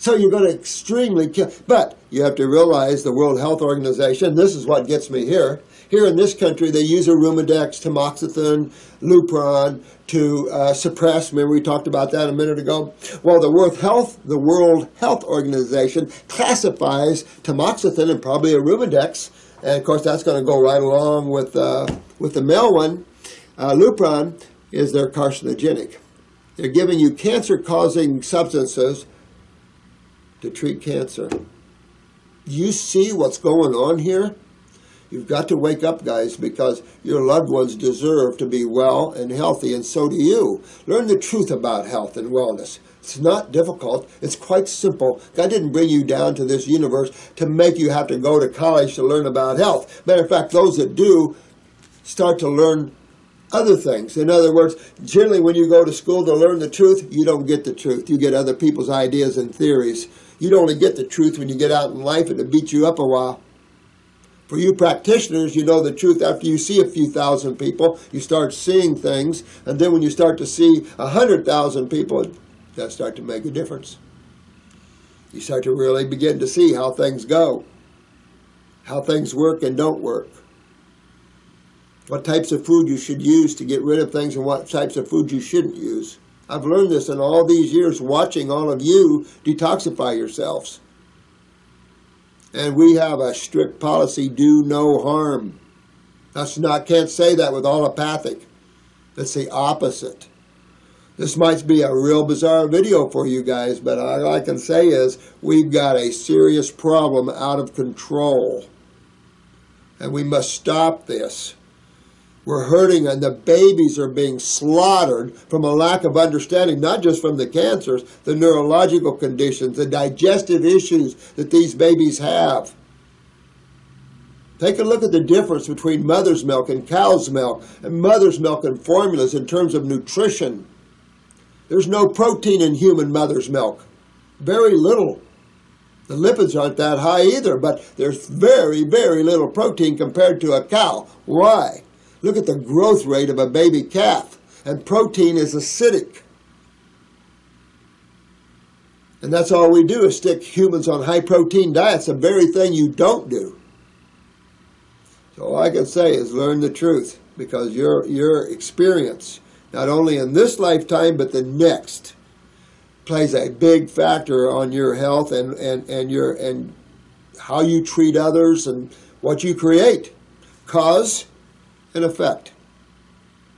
So you're going to extremely kill. But you have to realize the World Health Organization, this is what gets me here. Here in this country, they use Arimidex, tamoxifen, Lupron to suppress. Remember we talked about that a minute ago? Well, the World Health Organization classifies tamoxifen and probably Arimidex, and of course that's going to go right along with the male one. Lupron is their carcinogenic. They're giving you cancer-causing substances to treat cancer. You see what's going on here? You've got to wake up, guys, because your loved ones deserve to be well and healthy, and so do you. Learn the truth about health and wellness. It's not difficult. It's quite simple. God didn't bring you down to this universe to make you have to go to college to learn about health. Matter of fact, those that do start to learn other things. In other words, generally when you go to school to learn the truth, you don't get the truth. You get other people's ideas and theories. You'd only get the truth when you get out in life and it beats you up a while. For you practitioners, you know the truth after you see a few thousand people. You start seeing things, and then when you start to see 100,000 people, that start to make a difference. You start to really begin to see how things go, how things work and don't work, what types of food you should use to get rid of things and what types of food you shouldn't use. I've learned this in all these years watching all of you detoxify yourselves. And we have a strict policy, do no harm. Can't say that with allopathic. It's the opposite. This might be a real bizarre video for you guys, but all I can say is we've got a serious problem out of control. And we must stop this. We're hurting, and the babies are being slaughtered from a lack of understanding, not just from the cancers, the neurological conditions, the digestive issues that these babies have. Take a look at the difference between mother's milk and cow's milk, and mother's milk and formulas in terms of nutrition. There's no protein in human mother's milk. Very little. The lipids aren't that high either, but there's very, very little protein compared to a cow. Why? Look at the growth rate of a baby calf, and protein is acidic. And that's all we do is stick humans on high-protein diets, the very thing you don't do. So all I can say is learn the truth, because your experience, not only in this lifetime, but the next, plays a big factor on your health and how you treat others and what you create. Cause and effect.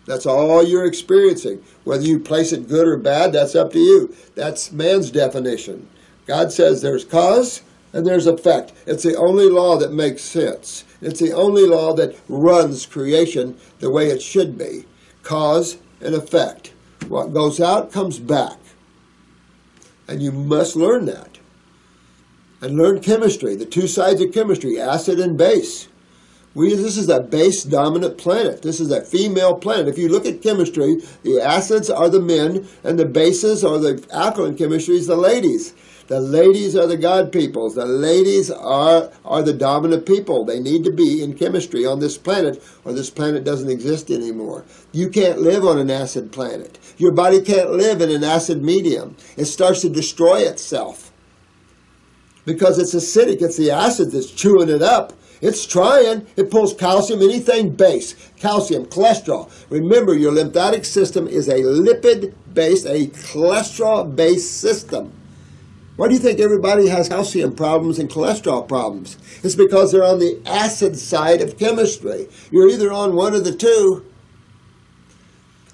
That's all you're experiencing. Whether you place it good or bad, that's up to you. That's man's definition. God says there's cause and there's effect. It's the only law that makes sense. It's the only law that runs creation the way it should be. Cause and effect. What goes out comes back. And you must learn that. And learn chemistry, the two sides of chemistry, acid and base. This is a base-dominant planet. This is a female planet. If you look at chemistry, the acids are the men, and the bases or the alkaline chemistry is the ladies. The ladies are the god peoples. The ladies are the dominant people. They need to be in chemistry on this planet, or this planet doesn't exist anymore. You can't live on an acid planet. Your body can't live in an acid medium. It starts to destroy itself because it's acidic. It's the acid that's chewing it up. It's trying. It pulls calcium, anything base. Calcium, cholesterol. Remember, your lymphatic system is a lipid-based, a cholesterol-based system. Why do you think everybody has calcium problems and cholesterol problems? It's because they're on the acid side of chemistry. You're either on one of the two.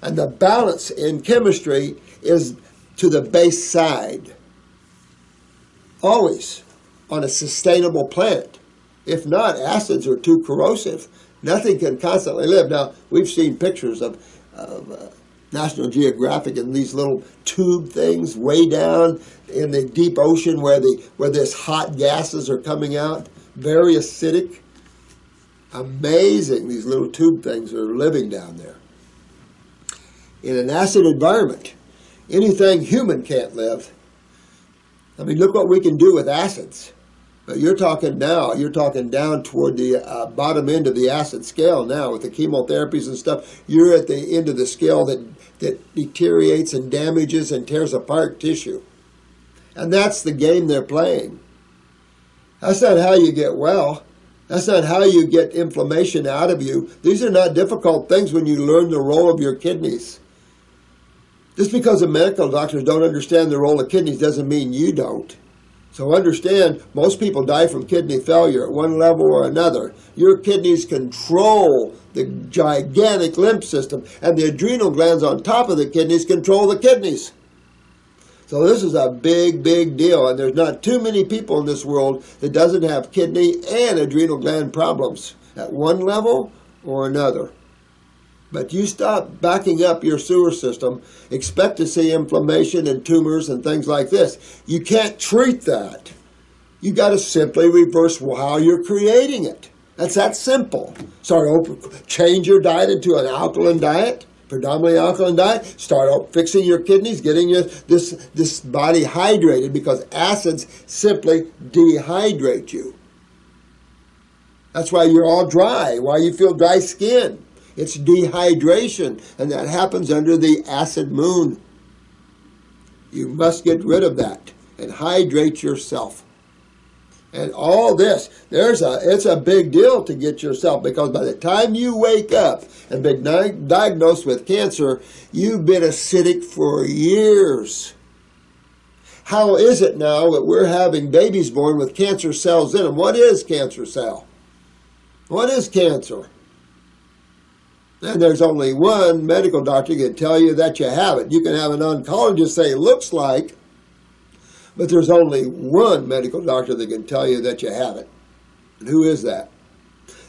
And the balance in chemistry is to the base side. Always on a sustainable planet. If not, acids are too corrosive. Nothing can constantly live. Now, we've seen pictures of National Geographic and these little tube things way down in the deep ocean where this hot gases are coming out. Very acidic. Amazing, these little tube things are living down there. In an acid environment, anything human can't live. I mean, look what we can do with acids. But you're talking down toward the bottom end of the acid scale now with the chemotherapies and stuff. You're at the end of the scale that deteriorates and damages and tears apart tissue. And that's the game they're playing. That's not how you get well. That's not how you get inflammation out of you. These are not difficult things when you learn the role of your kidneys. Just because the medical doctors don't understand the role of kidneys doesn't mean you don't. So understand, most people die from kidney failure at one level or another. Your kidneys control the gigantic lymph system, and the adrenal glands on top of the kidneys control the kidneys. So this is a big, big deal, and there's not too many people in this world that doesn't have kidney and adrenal gland problems at one level or another. But you stop backing up your sewer system, expect to see inflammation and tumors and things like this. You can't treat that. You got to simply reverse how you're creating it. That's that simple. Change your diet into an alkaline diet, predominantly alkaline diet. Start out fixing your kidneys, getting this body hydrated, because acids simply dehydrate you. That's why you're all dry, why you feel dry skin. It's dehydration, and that happens under the acid moon. You must get rid of that and hydrate yourself. And all this, it's a big deal to get yourself, because by the time you wake up and been diagnosed with cancer, you've been acidic for years. How is it now that we're having babies born with cancer cells in them? What is cancer cell? What is cancer? And there's only one medical doctor who can tell you that you have it. You can have an oncologist say it looks like, but there's only one medical doctor that can tell you that you have it. And who is that?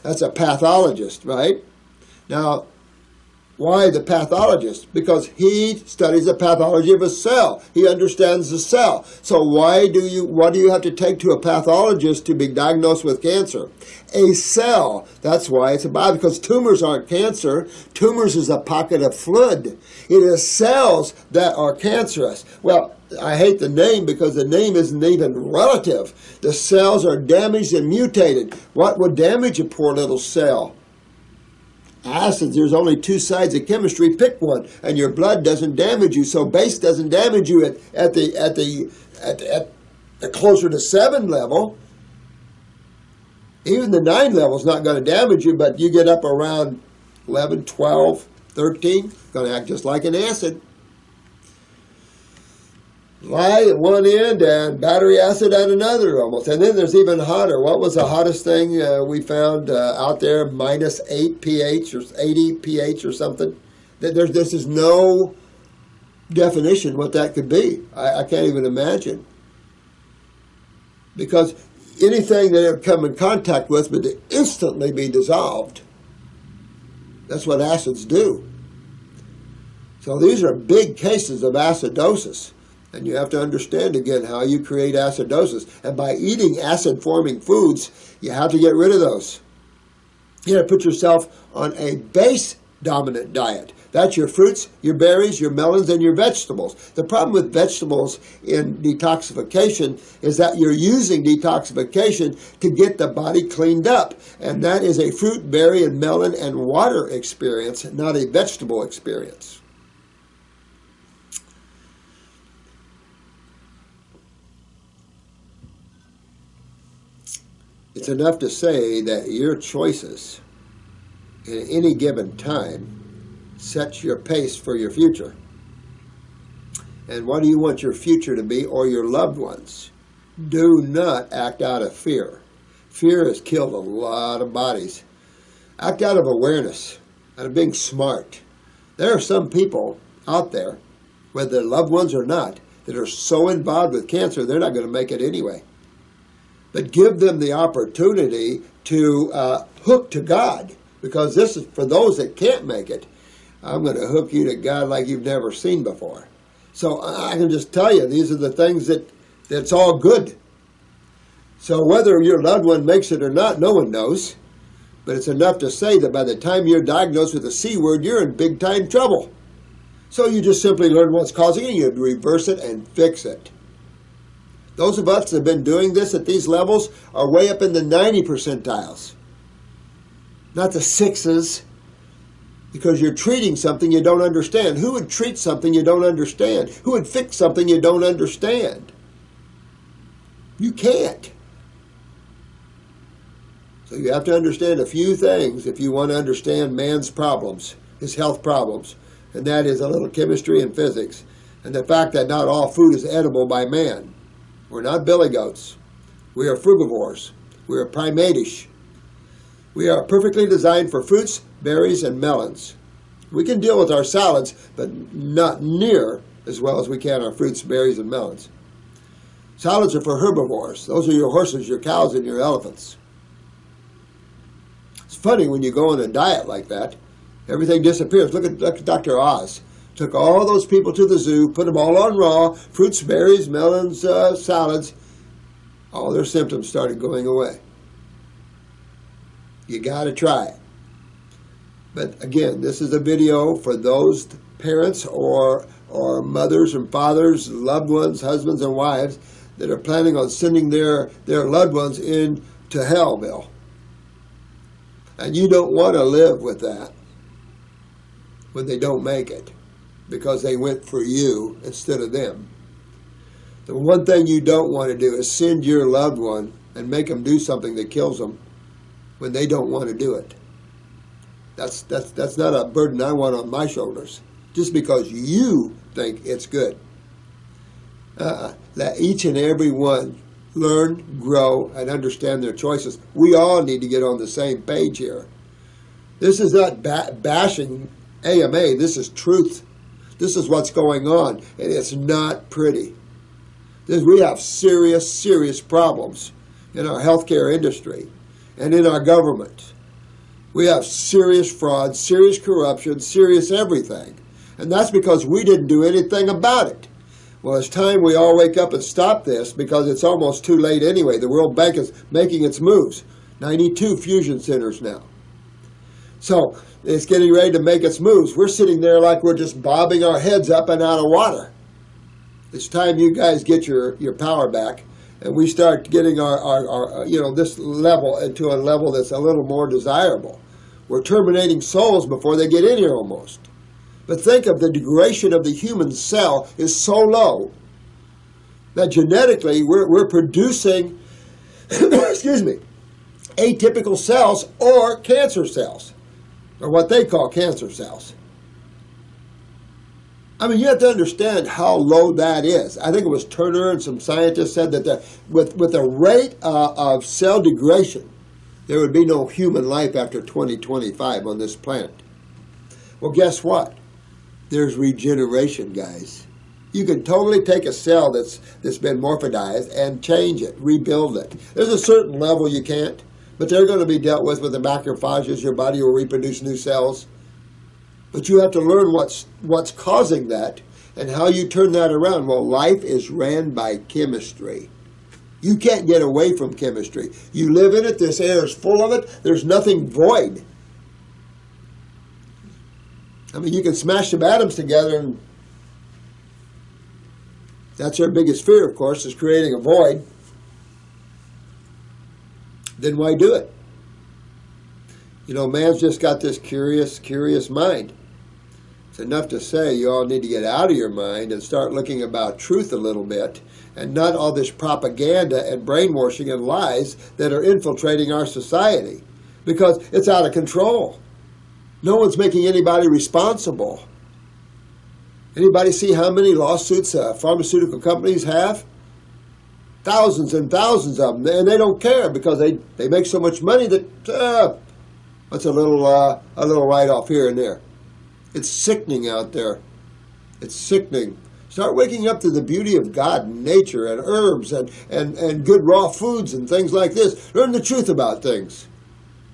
That's a pathologist, right? Now, why the pathologist? Because he studies the pathology of a cell. He understands the cell. So what do you have to take to a pathologist to be diagnosed with cancer? A cell. That's why it's a bio, because tumors aren't cancer. Tumors is a pocket of fluid. It is cells that are cancerous. Well, I hate the name because the name isn't even relative. The cells are damaged and mutated. What would damage a poor little cell? Acids. There's only two sides of chemistry. Pick one, and your blood doesn't damage you. So base doesn't damage you at the closer to 7 level. Even the 9 level is not going to damage you, but you get up around 11, 12, 13, going to act just like an acid. Lye at one end and battery acid at another almost. And then there's even hotter. What was the hottest thing we found out there? -8 pH or 80 pH or something. This is no definition what that could be. I can't even imagine. Because anything that it would come in contact with would instantly be dissolved. That's what acids do. So these are big cases of acidosis. And you have to understand, again, how you create acidosis. And by eating acid-forming foods, you have to get rid of those. You got to put yourself on a base dominant diet. That's your fruits, your berries, your melons, and your vegetables. The problem with vegetables in detoxification is that you're using detoxification to get the body cleaned up. And that is a fruit, berry, and melon and water experience, not a vegetable experience. It's enough to say that your choices at any given time sets your pace for your future. And what do you want your future to be, or your loved ones? Do not act out of fear. Fear has killed a lot of bodies. Act out of awareness, out of being smart. There are some people out there, whether they're loved ones or not, that are so involved with cancer, they're not going to make it anyway. But give them the opportunity to hook to God, because this is for those that can't make it. I'm going to hook you to God like you've never seen before. So I can just tell you, these are the things that's all good. So whether your loved one makes it or not, no one knows. But it's enough to say that by the time you're diagnosed with the C word, you're in big time trouble. So you just simply learn what's causing it, you reverse it and fix it. Those of us that have been doing this at these levels are way up in the 90 percentiles. Not the 6s. Because you're treating something you don't understand. Who would treat something you don't understand? Who would fix something you don't understand? You can't. So you have to understand a few things if you want to understand man's problems, his health problems. And that is a little chemistry and physics. And the fact that not all food is edible by man. We're not billy goats. We are frugivores. We are primatish. We are perfectly designed for fruits, berries, and melons. We can deal with our salads, but not near as well as we can our fruits, berries, and melons. Salads are for herbivores. Those are your horses, your cows, and your elephants. It's funny when you go on a diet like that, everything disappears. Look at Dr. Oz. Took all those people to the zoo, put them all on raw, fruits, berries, melons, salads. All their symptoms started going away. You got to try it. But again, this is a video for those parents or mothers and fathers, loved ones, husbands and wives that are planning on sending their loved ones into hellville. And you don't want to live with that when they don't make it, because they went for you instead of them. The one thing you don't want to do is send your loved one and make them do something that kills them when they don't want to do it. That's not a burden I want on my shoulders, just because you think it's good. Let each and every one learn, grow, and understand their choices. We all need to get on the same page here. This is not bashing AMA. This is truth. This is what's going on, and it's not pretty. We have serious, serious problems in our healthcare industry and in our government. We have serious fraud, serious corruption, serious everything. And that's because we didn't do anything about it. Well, it's time we all wake up and stop this, because it's almost too late anyway. The World Bank is making its moves. 92 fusion centers now. So it's getting ready to make its moves. We're sitting there like we're just bobbing our heads up and out of water. It's time you guys get your power back, and we start getting our this level into a level that's a little more desirable. We're terminating souls before they get in here almost. But think of the degradation of the human cell is so low that genetically we're producing excuse me, atypical cells or cancer cells, or what they call cancer cells. I mean, you have to understand how low that is. I think it was Turner and some scientists said that with the rate of cell degradation, there would be no human life after 2025 on this planet. Well, guess what? There's regeneration, guys. You can totally take a cell that's been morphodized and change it, rebuild it. There's a certain level you can't, but they're going to be dealt with the macrophages. Your body will reproduce new cells. But you have to learn what's causing that and how you turn that around. Well, life is ran by chemistry. You can't get away from chemistry. You live in it. This air is full of it. There's nothing void. I mean, you can smash some atoms together, and that's our biggest fear, of course, is creating a void. Then why do it? You know, man's just got this curious mind. It's enough to say you all need to get out of your mind and start looking about truth a little bit, and not all this propaganda and brainwashing and lies that are infiltrating our society, because it's out of control. No one's making anybody responsible. Anybody see how many lawsuits pharmaceutical companies have? Thousands and thousands of them, and they don't care because they make so much money that what's a little write-off here and there. It's sickening out there. It's sickening. Start waking up to the beauty of God and nature and herbs and good raw foods and things like this. Learn the truth about things.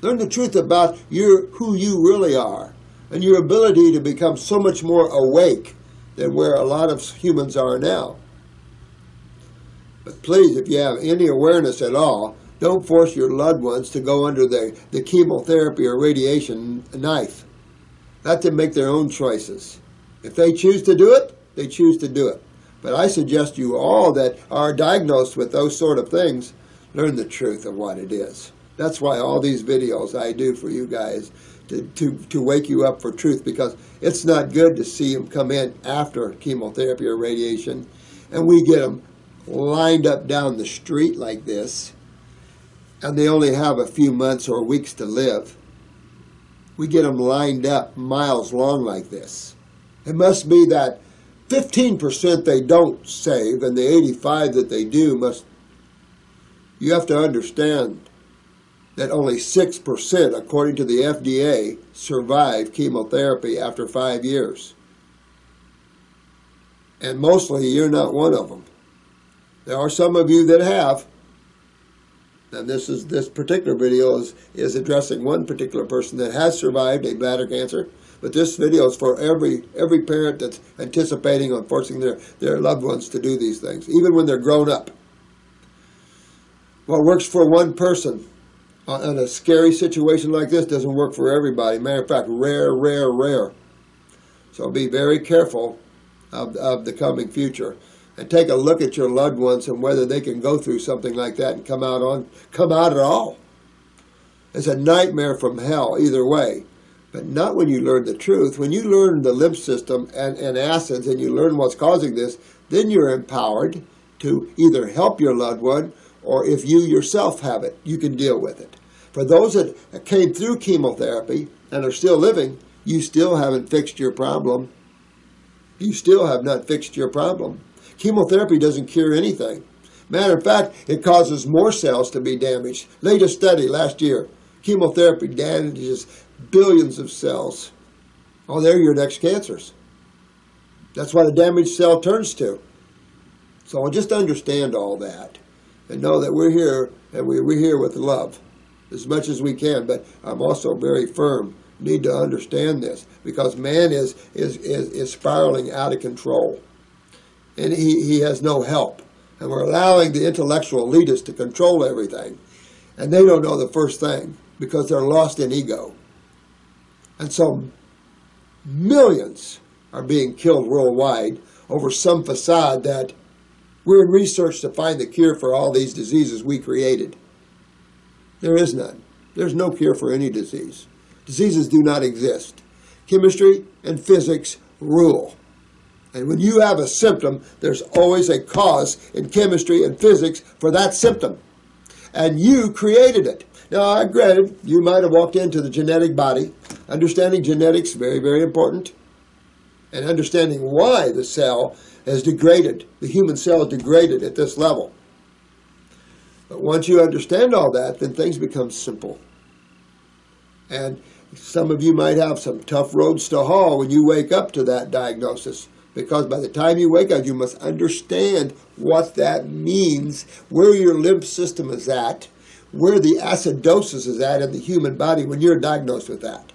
Learn the truth about who you really are and your ability to become so much more awake than where a lot of humans are now. But please, if you have any awareness at all, don't force your loved ones to go under the chemotherapy or radiation knife. Let them make their own choices. If they choose to do it, they choose to do it. But I suggest you all that are diagnosed with those sort of things, learn the truth of what it is. That's why all these videos I do for you guys, to wake you up for truth, because it's not good to see them come in after chemotherapy or radiation, and we get them lined up down the street like this, and they only have a few months or weeks to live. We get them lined up miles long like this. It must be that 15% they don't save, and the 85% that they do must. You have to understand that only 6%, according to the FDA, survive chemotherapy after 5 years. And mostly you're not one of them. There are some of you that have. And this particular video is addressing one particular person that has survived a bladder cancer. But this video is for every parent that's anticipating on forcing their loved ones to do these things, even when they're grown up. What works for one person in a scary situation like this doesn't work for everybody. Matter of fact, rare. So be very careful of the coming future. And take a look at your loved ones and whether they can go through something like that and come out at all. It's a nightmare from hell either way. But not when you learn the truth. When you learn the lymph system and acids and you learn what's causing this, then you're empowered to either help your loved one, or if you yourself have it, you can deal with it. For those that came through chemotherapy and are still living, you still haven't fixed your problem. You still have not fixed your problem. Chemotherapy doesn't cure anything. Matter of fact, it causes more cells to be damaged. Latest study last year, chemotherapy damages billions of cells. Oh, they're your next cancers. That's what a damaged cell turns to. So just understand all that and know that we're here, and we're here with love as much as we can. But I'm also very firm. You need to understand this, because man is spiraling out of control. And he has no help. And we're allowing the intellectual elitists to control everything. And they don't know the first thing because they're lost in ego. And so millions are being killed worldwide over some facade that we're in research to find the cure for all these diseases we created. There is none. There's no cure for any disease. Diseases do not exist. Chemistry and physics rule. And when you have a symptom, there's always a cause in chemistry and physics for that symptom. And you created it. Now, granted, you might have walked into the genetic body. Understanding genetics, very, very important. And understanding why the cell is degraded, the human cell is degraded at this level. But once you understand all that, then things become simple. And some of you might have some tough roads to haul when you wake up to that diagnosis. Because by the time you wake up, you must understand what that means, where your lymph system is at, where the acidosis is at in the human body when you're diagnosed with that.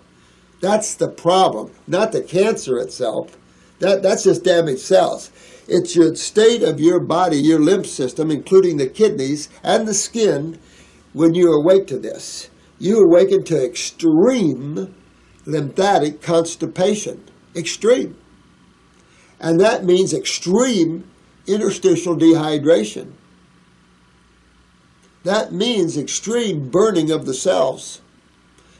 That's the problem, not the cancer itself. That's just damaged cells. It's your state of your body, your lymph system, including the kidneys and the skin, when you awake to this. You awaken to extreme lymphatic constipation. Extreme. And that means extreme interstitial dehydration. That means extreme burning of the cells.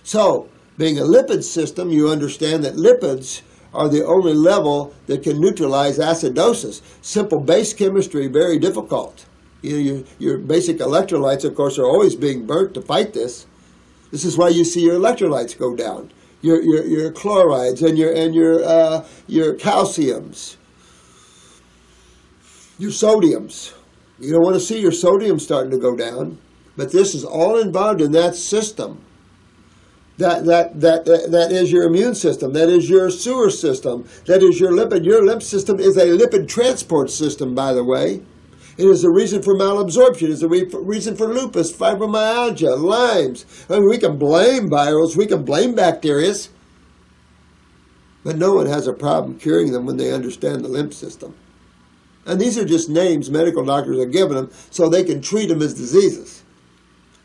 So, being a lipid system, you understand that lipids are the only level that can neutralize acidosis. Simple base chemistry, very difficult. Your basic electrolytes, of course, are always being burnt to fight this. This is why you see your electrolytes go down. Your chlorides and your calciums, your sodiums. You don't want to see your sodium starting to go down, but this is all involved in that system. That is your immune system. That is your sewer system. That is your lipid. Your lymph system is a lipid transport system, by the way. It is a reason for malabsorption. It is a reason for lupus, fibromyalgia, Lyme's. I mean, we can blame virals. We can blame bacteria. But no one has a problem curing them when they understand the lymph system. And these are just names medical doctors are giving them so they can treat them as diseases.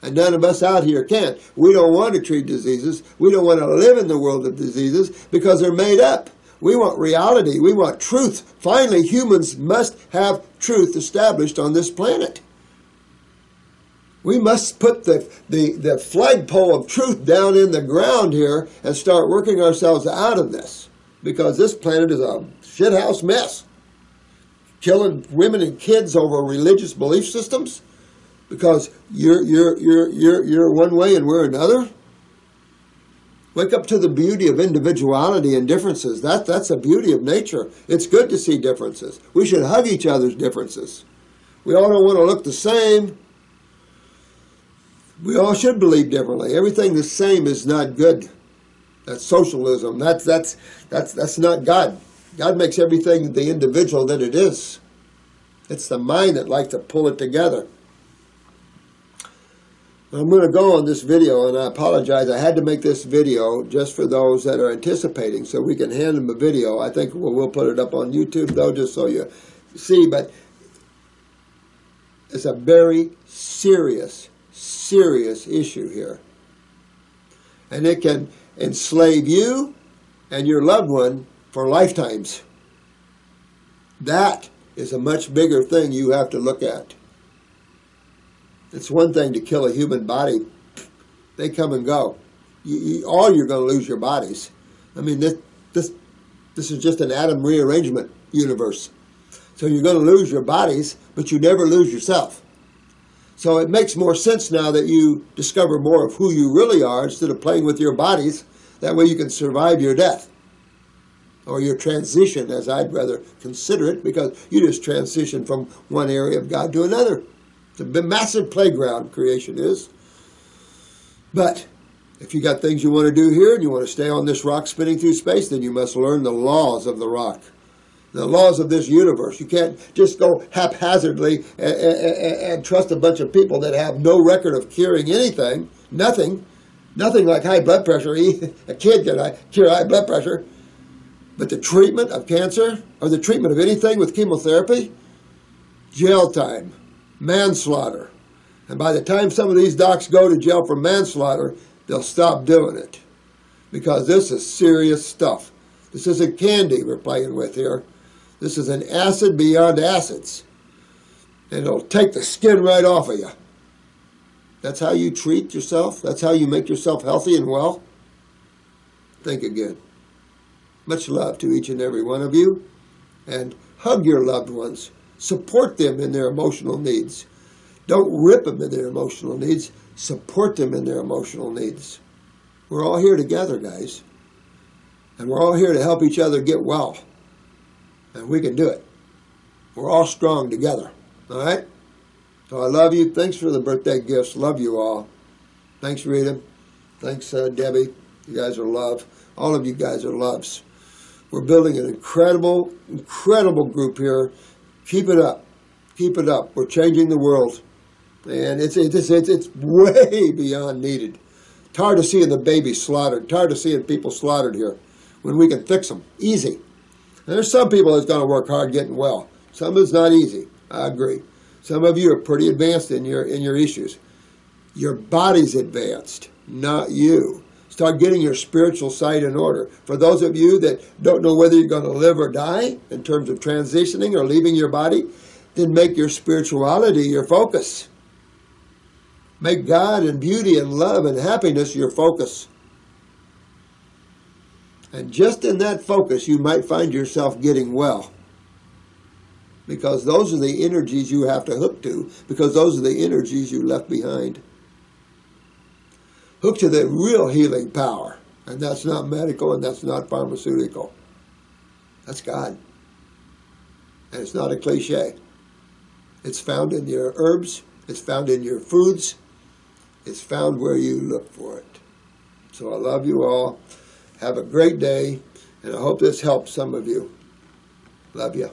And none of us out here can. We don't want to treat diseases. We don't want to live in the world of diseases because they're made up. We want reality. We want truth. Finally, humans must have truth established on this planet. We must put the flagpole of truth down in the ground here and start working ourselves out of this. Because this planet is a shithouse mess. Killing women and kids over religious belief systems because you're one way and we're another. Wake up to the beauty of individuality and differences. That's the beauty of nature. It's good to see differences. We should hug each other's differences. We all don't want to look the same. We all should believe differently. Everything the same is not good. That's socialism. That's not God. God makes everything the individual that it is. It's the mind that likes to pull it together. I'm going to go on this video, and I apologize. I had to make this video just for those that are anticipating, so we can hand them a video. I think we'll put it up on YouTube, though, just so you see. But it's a very serious, serious issue here. And it can enslave you and your loved one for lifetimes. That is a much bigger thing you have to look at. It's one thing to kill a human body. They come and go. All you're going to lose your bodies. I mean, this is just an atom rearrangement universe. So you're going to lose your bodies, but you never lose yourself. So it makes more sense now that you discover more of who you really are instead of playing with your bodies. That way you can survive your death. Or your transition, as I'd rather consider it, because you just transition from one area of God to another. It's a massive playground, creation is. But if you got things you want to do here and you want to stay on this rock spinning through space, then you must learn the laws of the rock. The laws of this universe. You can't just go haphazardly and trust a bunch of people that have no record of curing anything. Nothing. Nothing like high blood pressure. A kid can cure high blood pressure. But the treatment of cancer, or the treatment of anything with chemotherapy, jail time, manslaughter. And by the time some of these docs go to jail for manslaughter, they'll stop doing it. Because this is serious stuff. This isn't candy we're playing with here. This is an acid beyond acids. And it'll take the skin right off of you. That's how you treat yourself? That's how you make yourself healthy and well? Think again. Much love to each and every one of you. And hug your loved ones. Support them in their emotional needs. Don't rip them in their emotional needs. Support them in their emotional needs. We're all here together, guys. And we're all here to help each other get well. And we can do it. We're all strong together. All right? So I love you. Thanks for the birthday gifts. Love you all. Thanks, Rita. Thanks, Debbie. You guys are love. All of you guys are loves. We're building an incredible, incredible group here. Keep it up. Keep it up. We're changing the world. And it's way beyond needed. Tired of seeing the babies slaughtered. Tired of seeing people slaughtered here when we can fix them. Easy. And there's some people that's going to work hard getting well. Some is not easy. I agree. Some of you are pretty advanced in your issues. Your body's advanced, not you. Start getting your spiritual side in order. For those of you that don't know whether you're going to live or die in terms of transitioning or leaving your body, then make your spirituality your focus. Make God and beauty and love and happiness your focus. And just in that focus, you might find yourself getting well. Because those are the energies you have to hook to, because those are the energies you left behind. Hook to the real healing power. And that's not medical and that's not pharmaceutical. That's God. And it's not a cliche. It's found in your herbs. It's found in your foods. It's found where you look for it. So I love you all. Have a great day. And I hope this helps some of you. Love you.